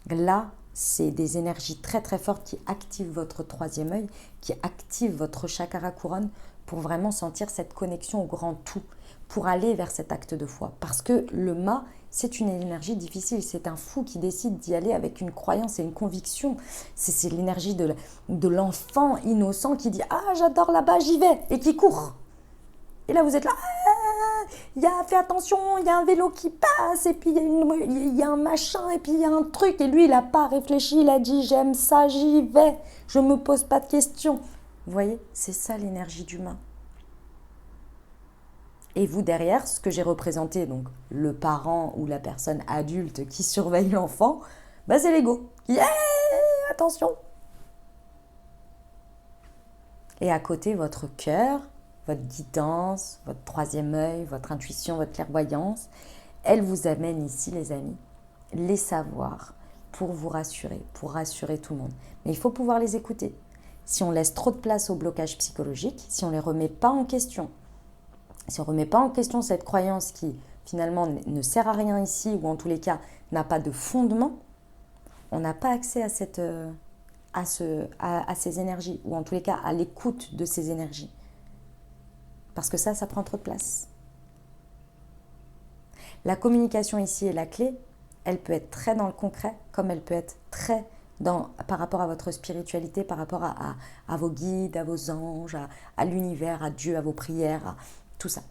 Là, c'est des énergies très très fortes qui activent votre troisième œil, qui activent votre chakra couronne pour vraiment sentir cette connexion au grand tout, pour aller vers cet acte de foi. Parce que le mât, c'est une énergie difficile. C'est un fou qui décide d'y aller avec une croyance et une conviction. C'est l'énergie de l'enfant innocent qui dit « Ah, j'adore là-bas, j'y vais !» et qui court. Et là, vous êtes là « Fais attention, il y a un vélo qui passe, et puis il y a un machin, et puis il y a un truc. » Et lui, il n'a pas réfléchi, il a dit « J'aime ça, j'y vais, je ne me pose pas de questions. » Vous voyez, c'est ça l'énergie du mât. Et vous, derrière, ce que j'ai représenté, donc le parent ou la personne adulte qui surveille l'enfant, c'est l'ego. Yeah, attention. Et à côté, votre cœur, votre guidance, votre troisième œil, votre intuition, votre clairvoyance, elle vous amène ici, les amis, les savoirs pour vous rassurer, pour rassurer tout le monde. Mais il faut pouvoir les écouter. Si on laisse trop de place au blocage psychologique, si on ne les remet pas en question, si on ne remet pas en question cette croyance qui finalement ne sert à rien ici, ou en tous les cas n'a pas de fondement, on n'a pas accès à ces énergies, ou en tous les cas à l'écoute de ces énergies. Parce que ça prend trop de place. La communication ici est la clé. Elle peut être très dans le concret, comme elle peut être très par rapport à votre spiritualité, par rapport à vos guides, à vos anges, à l'univers, à Dieu, à vos prières, tout ça.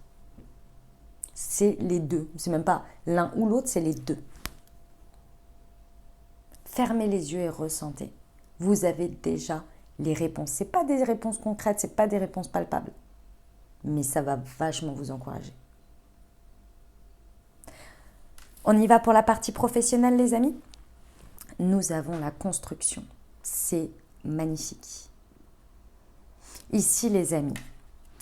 C'est les deux. C'est même pas l'un ou l'autre, c'est les deux. Fermez les yeux et ressentez. Vous avez déjà les réponses. Ce n'est pas des réponses concrètes, ce n'est pas des réponses palpables. Mais ça va vachement vous encourager. On y va pour la partie professionnelle, les amis. Nous avons la construction. C'est magnifique. Ici, les amis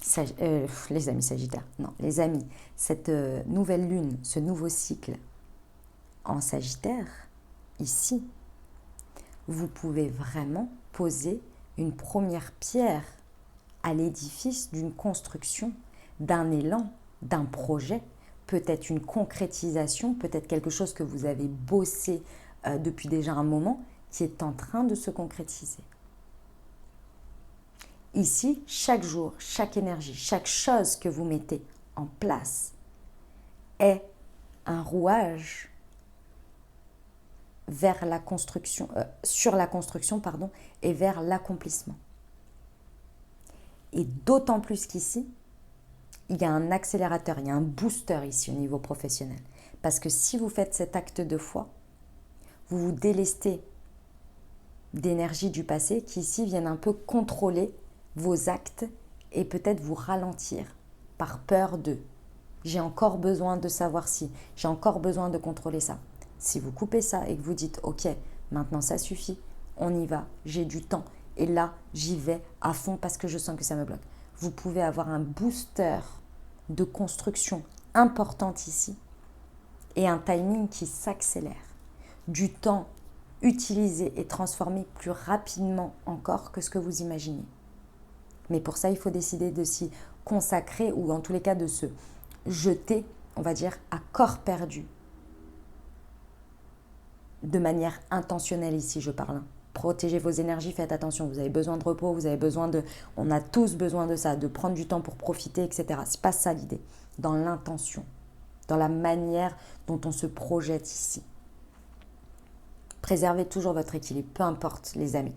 Sagittaires, non, les amis, cette nouvelle lune, ce nouveau cycle en Sagittaire, ici, vous pouvez vraiment poser une première pierre à l'édifice d'une construction, d'un élan, d'un projet, peut-être une concrétisation, peut-être quelque chose que vous avez bossé depuis déjà un moment, qui est en train de se concrétiser. Ici, chaque jour, chaque énergie, chaque chose que vous mettez en place est un rouage vers la construction, sur la construction, et vers l'accomplissement. Et d'autant plus qu'ici, il y a un accélérateur, il y a un booster ici au niveau professionnel. Parce que si vous faites cet acte de foi, vous vous délestez d'énergie du passé qui ici viennent un peu contrôler vos actes et peut-être vous ralentir par peur de « j'ai encore besoin de savoir si, j'ai encore besoin de contrôler ça ». Si vous coupez ça et que vous dites « ok, maintenant ça suffit, on y va, j'ai du temps Et là, j'y vais à fond parce que je sens que ça me bloque. Vous pouvez avoir un booster de construction importante ici et un timing qui s'accélère. Du temps utilisé et transformé plus rapidement encore que ce que vous imaginez. Mais pour ça, il faut décider de s'y consacrer ou en tous les cas de se jeter, on va dire, à corps perdu. De manière intentionnelle ici, je parle. Protégez vos énergies, faites attention. Vous avez besoin de repos, vous avez besoin de... On a tous besoin de ça, de prendre du temps pour profiter, etc. C'est pas ça l'idée. Dans l'intention, dans la manière dont on se projette ici. Préservez toujours votre équilibre, peu importe les amis.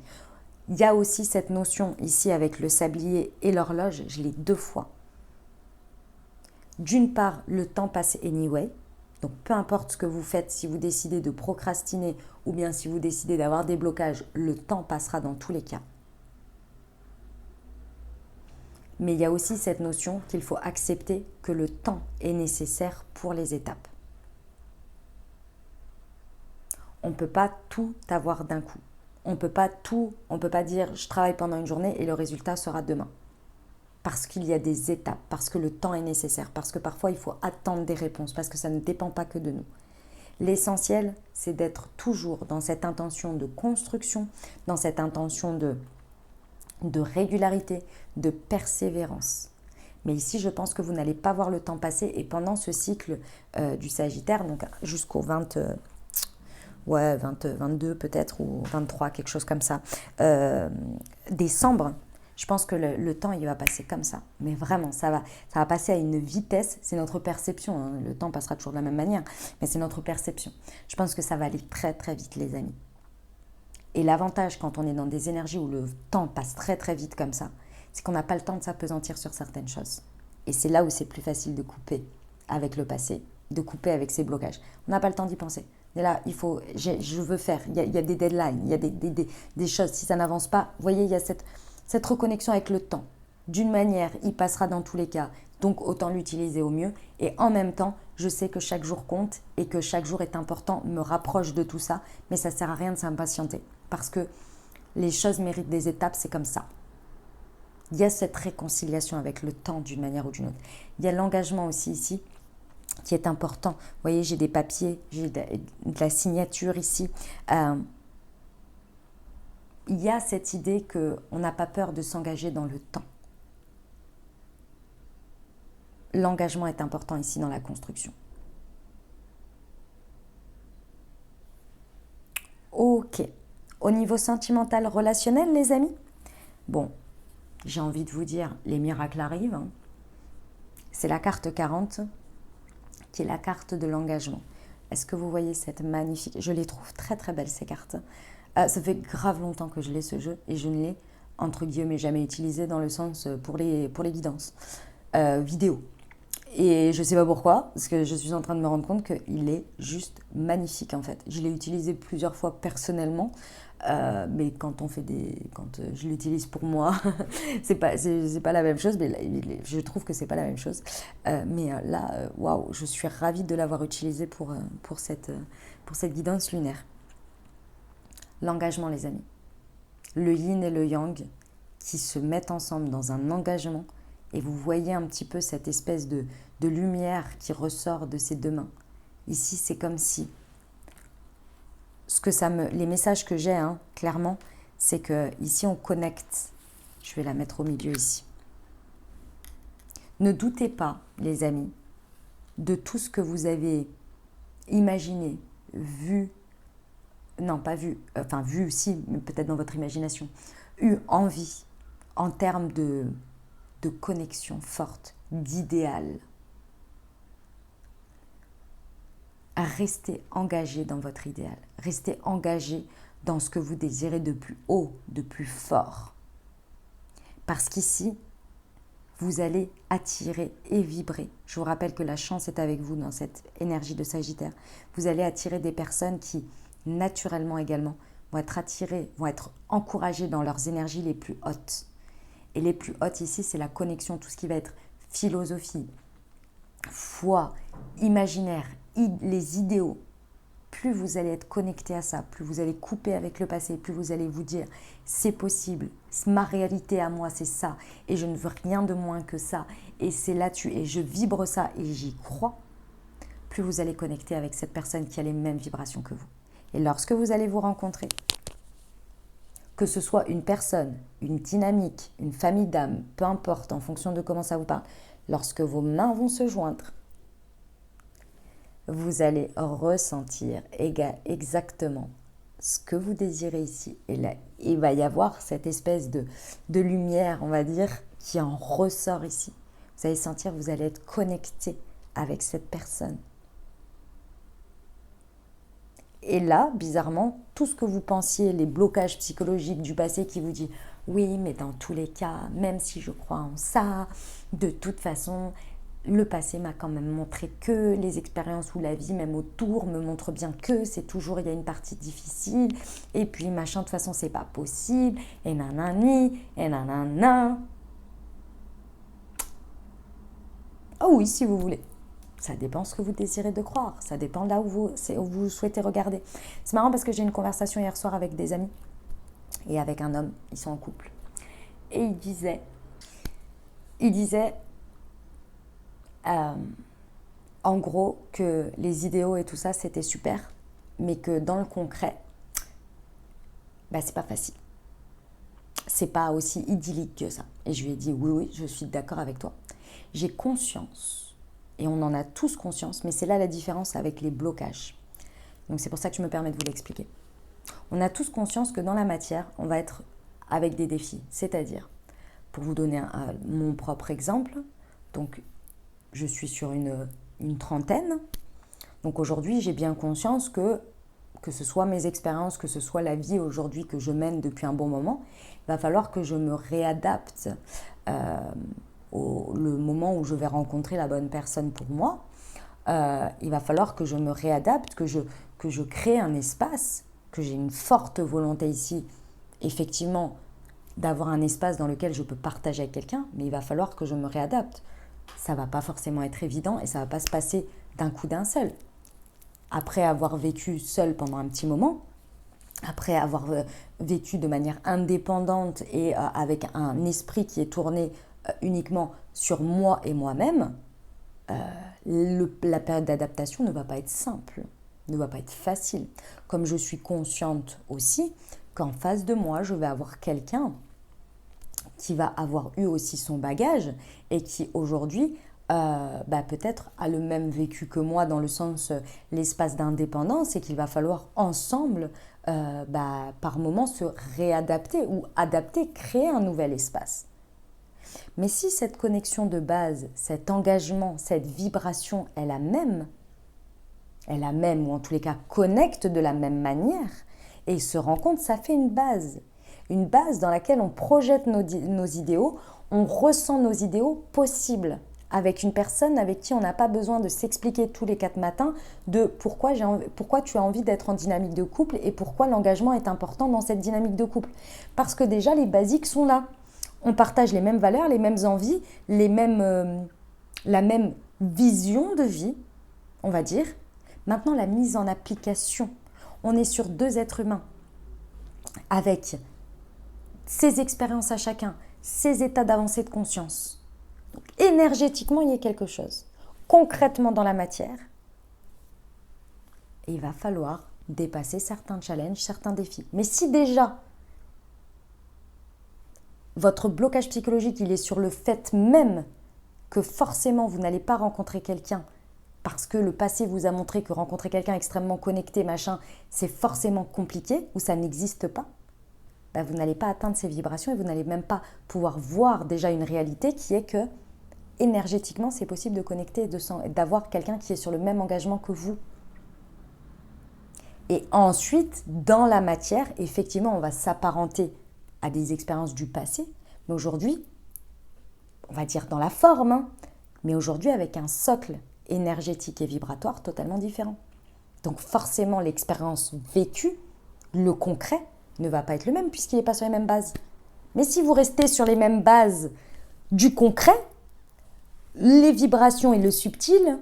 Il y a aussi cette notion ici avec le sablier et l'horloge, je l'ai 2 fois. D'une part, le temps passe anyway. Donc peu importe ce que vous faites, si vous décidez de procrastiner ou bien si vous décidez d'avoir des blocages, le temps passera dans tous les cas. Mais il y a aussi cette notion qu'il faut accepter que le temps est nécessaire pour les étapes. On ne peut pas tout avoir d'un coup. On ne peut pas dire je travaille pendant une journée et le résultat sera demain. Parce qu'il y a des étapes, parce que le temps est nécessaire, parce que parfois il faut attendre des réponses, parce que ça ne dépend pas que de nous. L'essentiel, c'est d'être toujours dans cette intention de construction, dans cette intention de régularité, de persévérance. Mais ici, je pense que vous n'allez pas voir le temps passer et pendant ce cycle du Sagittaire, donc jusqu'au 22 peut-être ou 23, quelque chose comme ça, décembre, je pense que le temps, il va passer comme ça. Mais vraiment, ça va passer à une vitesse. C'est notre perception. Hein. Le temps passera toujours de la même manière. Mais c'est notre perception. Je pense que ça va aller très, très vite, les amis. Et l'avantage, quand on est dans des énergies où le temps passe très, très vite comme ça, c'est qu'on n'a pas le temps de s'appesantir sur certaines choses. Et c'est là où c'est plus facile de couper avec le passé, de couper avec ses blocages. On n'a pas le temps d'y penser. Et là, je veux faire. Il y a des deadlines, il y a des choses. Si ça n'avance pas, vous voyez, il y a cette reconnexion avec le temps. D'une manière, il passera dans tous les cas, donc autant l'utiliser au mieux. Et en même temps, je sais que chaque jour compte et que chaque jour est important, me rapproche de tout ça, mais ça ne sert à rien de s'impatienter parce que les choses méritent des étapes, c'est comme ça. Il y a cette réconciliation avec le temps d'une manière ou d'une autre. Il y a l'engagement aussi ici qui est important. Vous voyez, j'ai des papiers, j'ai de la signature ici. Il y a cette idée qu'on n'a pas peur de s'engager dans le temps. L'engagement est important ici dans la construction. Ok. Au niveau sentimental, relationnel, les amis, bon, j'ai envie de vous dire, les miracles arrivent. Hein. C'est la carte 40 qui est la carte de l'engagement. Est-ce que vous voyez cette magnifique... Je les trouve très très belles ces cartes. Ça fait grave longtemps que je l'ai ce jeu et je ne l'ai, entre guillemets, jamais utilisé dans le sens pour les guidances vidéo. Et je ne sais pas pourquoi, parce que je suis en train de me rendre compte qu'il est juste magnifique en fait. Je l'ai utilisé plusieurs fois personnellement, mais quand je l'utilise pour moi, c'est pas la même chose. Mais je trouve que c'est pas la même chose. Mais là, waouh, je suis ravie de l'avoir utilisé pour cette guidance lunaire. L'engagement, les amis. Le yin et le yang qui se mettent ensemble dans un engagement. Et vous voyez un petit peu cette espèce de lumière qui ressort de ces deux mains. Ici, c'est comme si... les messages que j'ai, hein, clairement, c'est que ici on connecte. Je vais la mettre au milieu ici. Ne doutez pas, les amis, de tout ce que vous avez imaginé, vu... Non, pas vu, enfin vu aussi, mais peut-être dans votre imagination, eu envie en termes de connexion forte, d'idéal. Restez engagé dans votre idéal. Restez engagé dans ce que vous désirez de plus haut, de plus fort. Parce qu'ici, vous allez attirer et vibrer. Je vous rappelle que la chance est avec vous dans cette énergie de Sagittaire. Vous allez attirer des personnes qui, naturellement également, vont être attirées, vont être encouragées dans leurs énergies les plus hautes. Et les plus hautes ici, c'est la connexion, tout ce qui va être philosophie, foi, imaginaire, les idéaux plus vous allez être connecté à ça, plus vous allez couper avec le passé, plus vous allez vous dire c'est possible, ma réalité à moi c'est ça et je ne veux rien de moins que ça et c'est là-dessus et je vibre ça et j'y crois, plus vous allez connecter avec cette personne qui a les mêmes vibrations que vous. Et lorsque vous allez vous rencontrer, que ce soit une personne, une dynamique, une famille d'âmes, peu importe en fonction de comment ça vous parle, lorsque vos mains vont se joindre, vous allez ressentir exactement ce que vous désirez ici. Et là, il va y avoir cette espèce de lumière, on va dire, qui en ressort ici. Vous allez sentir, vous allez être connecté avec cette personne. Et là, bizarrement, tout ce que vous pensiez, les blocages psychologiques du passé qui vous dit « Oui, mais dans tous les cas, même si je crois en ça, de toute façon, le passé m'a quand même montré que les expériences ou la vie, même autour, me montrent bien que c'est toujours, il y a une partie difficile, et puis machin, de toute façon, c'est pas possible, et nanani, et nanana. » Oh oui, si vous voulez. Ça dépend ce que vous désirez de croire. Ça dépend là où vous souhaitez regarder. C'est marrant parce que j'ai eu une conversation hier soir avec des amis et avec un homme. Ils sont en couple. Et il disait en gros que les idéaux et tout ça, c'était super, mais que dans le concret, c'est pas facile. C'est pas aussi idyllique que ça. Et je lui ai dit, oui, je suis d'accord avec toi. J'ai conscience. Et on en a tous conscience, mais c'est là la différence avec les blocages. Donc c'est pour ça que je me permets de vous l'expliquer. On a tous conscience que dans la matière, on va être avec des défis. C'est-à-dire, pour vous donner mon propre exemple, donc je suis sur une trentaine. Donc aujourd'hui, j'ai bien conscience que ce soit mes expériences, que ce soit la vie aujourd'hui que je mène depuis un bon moment, il va falloir que je me réadapte le moment où je vais rencontrer la bonne personne pour moi, il va falloir que je me réadapte, que je crée un espace, que j'ai une forte volonté ici, effectivement, d'avoir un espace dans lequel je peux partager avec quelqu'un, mais il va falloir que je me réadapte. Ça ne va pas forcément être évident et ça ne va pas se passer d'un coup d'un seul. Après avoir vécu seul pendant un petit moment, après avoir vécu de manière indépendante et avec un esprit qui est tourné uniquement sur moi et moi-même, la période d'adaptation ne va pas être simple, ne va pas être facile. Comme je suis consciente aussi qu'en face de moi, je vais avoir quelqu'un qui va avoir eu aussi son bagage et qui aujourd'hui peut-être a le même vécu que moi dans le sens l'espace d'indépendance et qu'il va falloir ensemble par moment se réadapter ou adapter, créer un nouvel espace. Mais si cette connexion de base, cet engagement, cette vibration est la même, ou en tous les cas connecte de la même manière, et se rencontre, ça fait une base dans laquelle on projette nos idéaux, on ressent nos idéaux possibles, avec une personne avec qui on n'a pas besoin de s'expliquer tous les 4 matins de pourquoi tu as envie d'être en dynamique de couple et pourquoi l'engagement est important dans cette dynamique de couple. Parce que déjà, les basiques sont là. On partage les mêmes valeurs, les mêmes envies, la même vision de vie, on va dire. Maintenant, la mise en application. On est sur 2 êtres humains avec ses expériences à chacun, ses états d'avancée de conscience. Donc, énergétiquement, il y a quelque chose. Concrètement, dans la matière, il va falloir dépasser certains challenges, certains défis. Mais si déjà votre blocage psychologique, il est sur le fait même que forcément vous n'allez pas rencontrer quelqu'un parce que le passé vous a montré que rencontrer quelqu'un extrêmement connecté, machin, c'est forcément compliqué ou ça n'existe pas, vous n'allez pas atteindre ces vibrations et vous n'allez même pas pouvoir voir déjà une réalité qui est que énergétiquement, c'est possible de connecter et d'avoir quelqu'un qui est sur le même engagement que vous. Et ensuite, dans la matière, effectivement, on va s'apparenter à des expériences du passé, mais aujourd'hui, on va dire dans la forme, mais aujourd'hui avec un socle énergétique et vibratoire totalement différent. Donc forcément, l'expérience vécue, le concret, ne va pas être le même puisqu'il n'est pas sur les mêmes bases. Mais si vous restez sur les mêmes bases du concret, les vibrations et le subtil,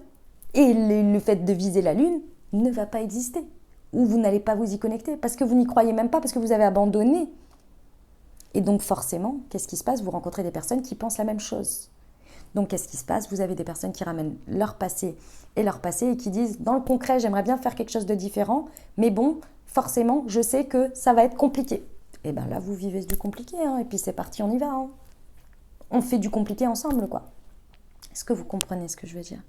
et le fait de viser la lune, ne va pas exister. ou vous n'allez pas vous y connecter parce que vous n'y croyez même pas, parce que vous avez abandonné. Et donc forcément, qu'est-ce qui se passe? Vous rencontrez des personnes qui pensent la même chose. Donc qu'est-ce qui se passe? Vous avez des personnes qui ramènent leur passé et qui disent, dans le concret, j'aimerais bien faire quelque chose de différent, mais bon, forcément, je sais que ça va être compliqué. Et bien là, vous vivez du compliqué, hein, et puis c'est parti, on y va. Hein. On fait du compliqué ensemble, quoi. Est-ce que vous comprenez ce que je veux dire?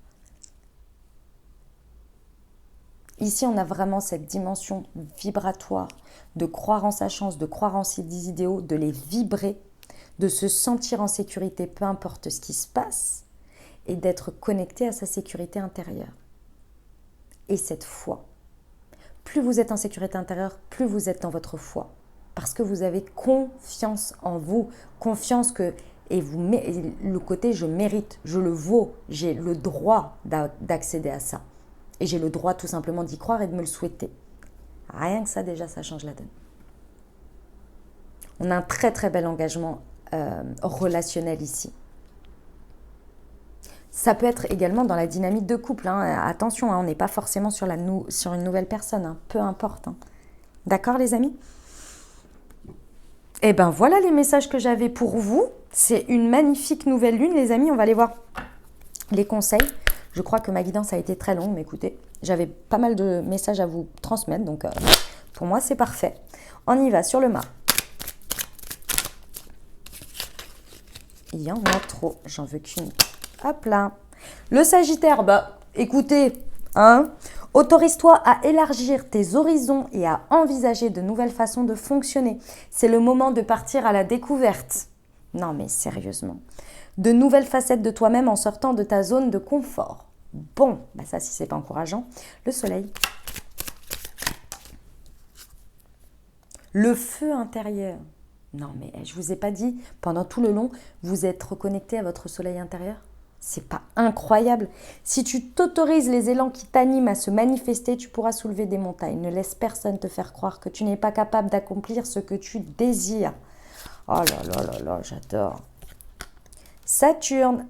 Ici, on a vraiment cette dimension vibratoire de croire en sa chance, de croire en ses idéaux, de les vibrer, de se sentir en sécurité, peu importe ce qui se passe, et d'être connecté à sa sécurité intérieure. Et cette foi, plus vous êtes en sécurité intérieure, plus vous êtes dans votre foi. Parce que vous avez confiance en vous, confiance que, et le côté je mérite, je le vaux, j'ai le droit d'accéder à ça. Et j'ai le droit tout simplement d'y croire et de me le souhaiter. Rien que ça, déjà, ça change la donne. On a un très très bel engagement relationnel ici. Ça peut être également dans la dynamique de couple. Hein. Attention, hein, on n'est pas forcément sur une nouvelle personne. Hein. Peu importe. Hein. D'accord, les amis? Et ben voilà les messages que j'avais pour vous. C'est une magnifique nouvelle lune, les amis. On va aller voir les conseils. Je crois que ma guidance a été très longue, mais écoutez, j'avais pas mal de messages à vous transmettre, donc pour moi, c'est parfait. On y va sur le mât. Il y en a trop, j'en veux qu'une. Hop là. Le Sagittaire, bah écoutez, hein, autorise-toi à élargir tes horizons et à envisager de nouvelles façons de fonctionner. C'est le moment de partir à la découverte. Non mais sérieusement. De nouvelles facettes de toi-même en sortant de ta zone de confort. Bon, bah ça, si c'est pas encourageant. Le soleil. Le feu intérieur. Non, mais je vous ai pas dit, pendant tout le long, vous êtes reconnecté à votre soleil intérieur? C'est pas incroyable? Si tu t'autorises les élans qui t'animent à se manifester, tu pourras soulever des montagnes. Ne laisse personne te faire croire que tu n'es pas capable d'accomplir ce que tu désires. Oh là là là là, j'adore. Saturne,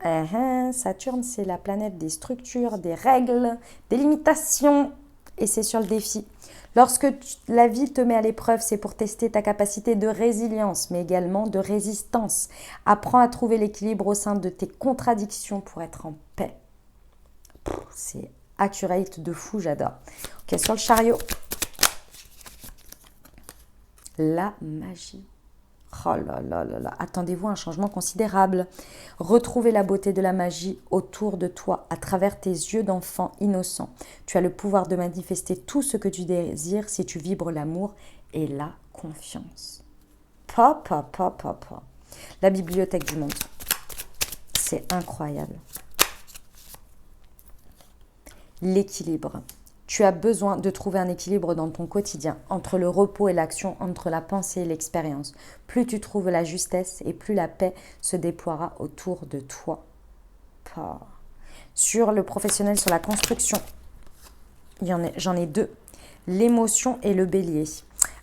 Saturne, c'est la planète des structures, des règles, des limitations, et c'est sur le défi. Lorsque la vie te met à l'épreuve, c'est pour tester ta capacité de résilience, mais également de résistance. Apprends à trouver l'équilibre au sein de tes contradictions pour être en paix. C'est accurate de fou, j'adore. Ok, sur le chariot. La magie. Oh là là là là, attendez-vous à un changement considérable. Retrouvez la beauté de la magie autour de toi, à travers tes yeux d'enfant innocent. Tu as le pouvoir de manifester tout ce que tu désires si tu vibres l'amour et la confiance. La bibliothèque du monde. C'est incroyable. L'équilibre. Tu as besoin de trouver un équilibre dans ton quotidien, entre le repos et l'action, entre la pensée et l'expérience. Plus tu trouves la justesse et plus la paix se déploiera autour de toi. Sur le professionnel, sur la construction, j'en ai deux. L'émotion et le bélier.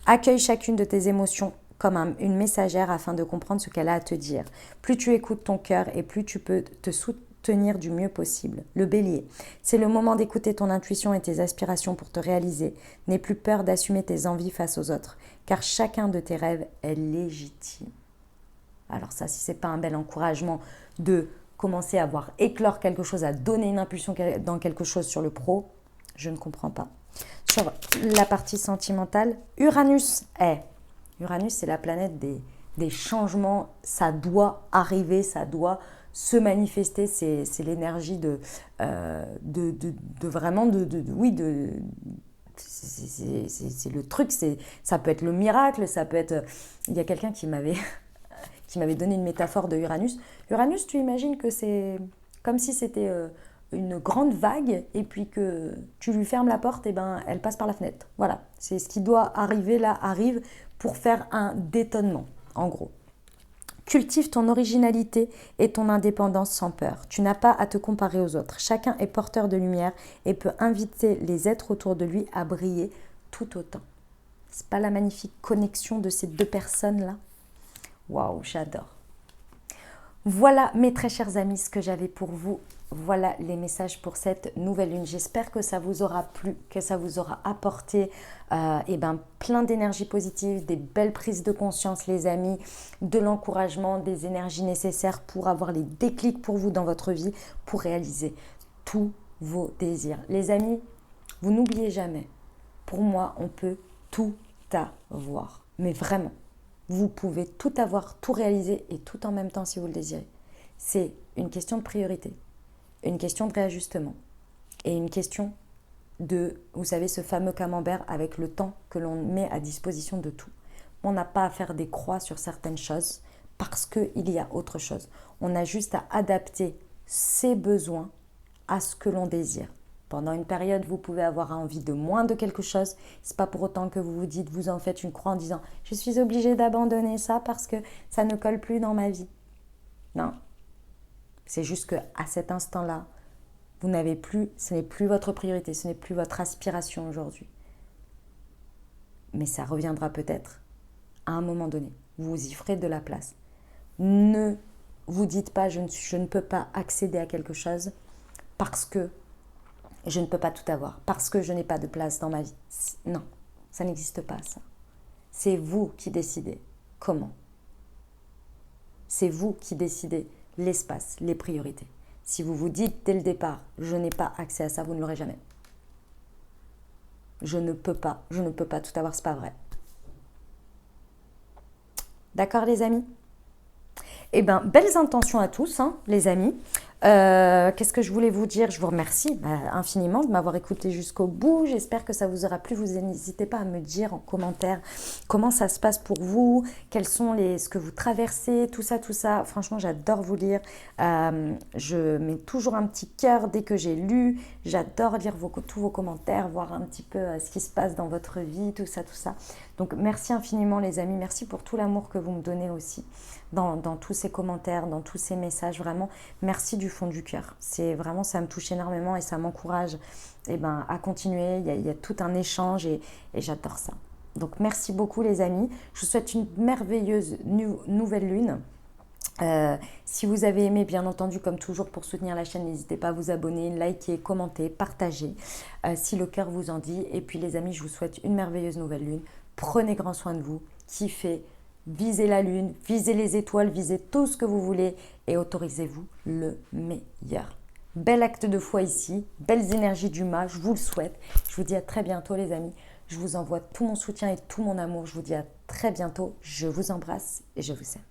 Accueille chacune de tes émotions comme une messagère afin de comprendre ce qu'elle a à te dire. Plus tu écoutes ton cœur et plus tu peux te soutenir du mieux possible. Le bélier, c'est le moment d'écouter ton intuition et tes aspirations pour te réaliser. N'aie plus peur d'assumer tes envies face aux autres, car chacun de tes rêves est légitime. Alors ça, si ce n'est pas un bel encouragement de commencer à voir éclore quelque chose, à donner une impulsion dans quelque chose sur le pro, je ne comprends pas. Sur la partie sentimentale, Uranus, Uranus, c'est la planète des changements. Ça doit arriver, ça doit se manifester. C'est l'énergie c'est le truc. Ça peut être le miracle, ça peut être. Il y a quelqu'un qui m'avait donné une métaphore de Uranus. Uranus, tu imagines que c'est comme si c'était une grande vague et puis que tu lui fermes la porte, et ben elle passe par la fenêtre. Voilà, c'est ce qui doit arriver là, arrive pour faire un détonnement, en gros. Cultive ton originalité et ton indépendance sans peur. Tu n'as pas à te comparer aux autres. Chacun est porteur de lumière et peut inviter les êtres autour de lui à briller tout autant. C'est pas la magnifique connexion de ces deux personnes-là? Waouh, j'adore. Voilà mes très chers amis ce que j'avais pour vous. Voilà les messages pour cette nouvelle lune. J'espère que ça vous aura plu, que ça vous aura apporté plein d'énergie positive, des belles prises de conscience les amis, de l'encouragement, des énergies nécessaires pour avoir les déclics pour vous dans votre vie, pour réaliser tous vos désirs. Les amis, vous n'oubliez jamais, pour moi on peut tout avoir, mais vraiment. Vous pouvez tout avoir, tout réaliser et tout en même temps si vous le désirez. C'est une question de priorité, une question de réajustement et une question de, vous savez, ce fameux camembert avec le temps que l'on met à disposition de tout. On n'a pas à faire des croix sur certaines choses parce qu'il y a autre chose. On a juste à adapter ses besoins à ce que l'on désire. Pendant une période, vous pouvez avoir envie de moins de quelque chose. C'est pas pour autant que vous vous dites, vous en faites une croix en disant « je suis obligée d'abandonner ça parce que ça ne colle plus dans ma vie ». Non. C'est juste qu'à cet instant-là, vous n'avez plus, ce n'est plus votre priorité, ce n'est plus votre aspiration aujourd'hui. Mais ça reviendra peut-être à un moment donné. Vous y ferez de la place. Ne vous dites pas je ne peux pas accéder à quelque chose parce que je ne peux pas tout avoir, parce que je n'ai pas de place dans ma vie. Non, ça n'existe pas ça. C'est vous qui décidez comment. C'est vous qui décidez l'espace, les priorités. Si vous vous dites dès le départ, je n'ai pas accès à ça, vous ne l'aurez jamais. Je ne peux pas tout avoir, c'est pas vrai. D'accord les amis ? Eh bien, belles intentions à tous, hein, les amis. Qu'est-ce que je voulais vous dire? Je vous remercie infiniment de m'avoir écouté jusqu'au bout. J'espère que ça vous aura plu. Vous n'hésitez pas à me dire en commentaire comment ça se passe pour vous, quels sont ce que vous traversez, tout ça, tout ça. Franchement, j'adore vous lire. Je mets toujours un petit cœur dès que j'ai lu. J'adore lire tous vos commentaires, voir un petit peu ce qui se passe dans votre vie, tout ça, tout ça. Donc, merci infiniment les amis. Merci pour tout l'amour que vous me donnez aussi dans tous ces commentaires, dans tous ces messages. Vraiment, merci du fond du cœur. C'est vraiment, ça me touche énormément et ça m'encourage à continuer. Il y a tout un échange et j'adore ça. Donc, merci beaucoup les amis. Je vous souhaite une merveilleuse nouvelle lune. Si vous avez aimé, bien entendu, comme toujours, pour soutenir la chaîne, n'hésitez pas à vous abonner, liker, commenter, partager, si le cœur vous en dit. Et puis les amis, je vous souhaite une merveilleuse nouvelle lune. Prenez grand soin de vous, kiffez, visez la lune, visez les étoiles, visez tout ce que vous voulez et autorisez-vous le meilleur. Bel acte de foi ici, belles énergies du mât, je vous le souhaite. Je vous dis à très bientôt les amis. Je vous envoie tout mon soutien et tout mon amour. Je vous dis à très bientôt. Je vous embrasse et je vous aime.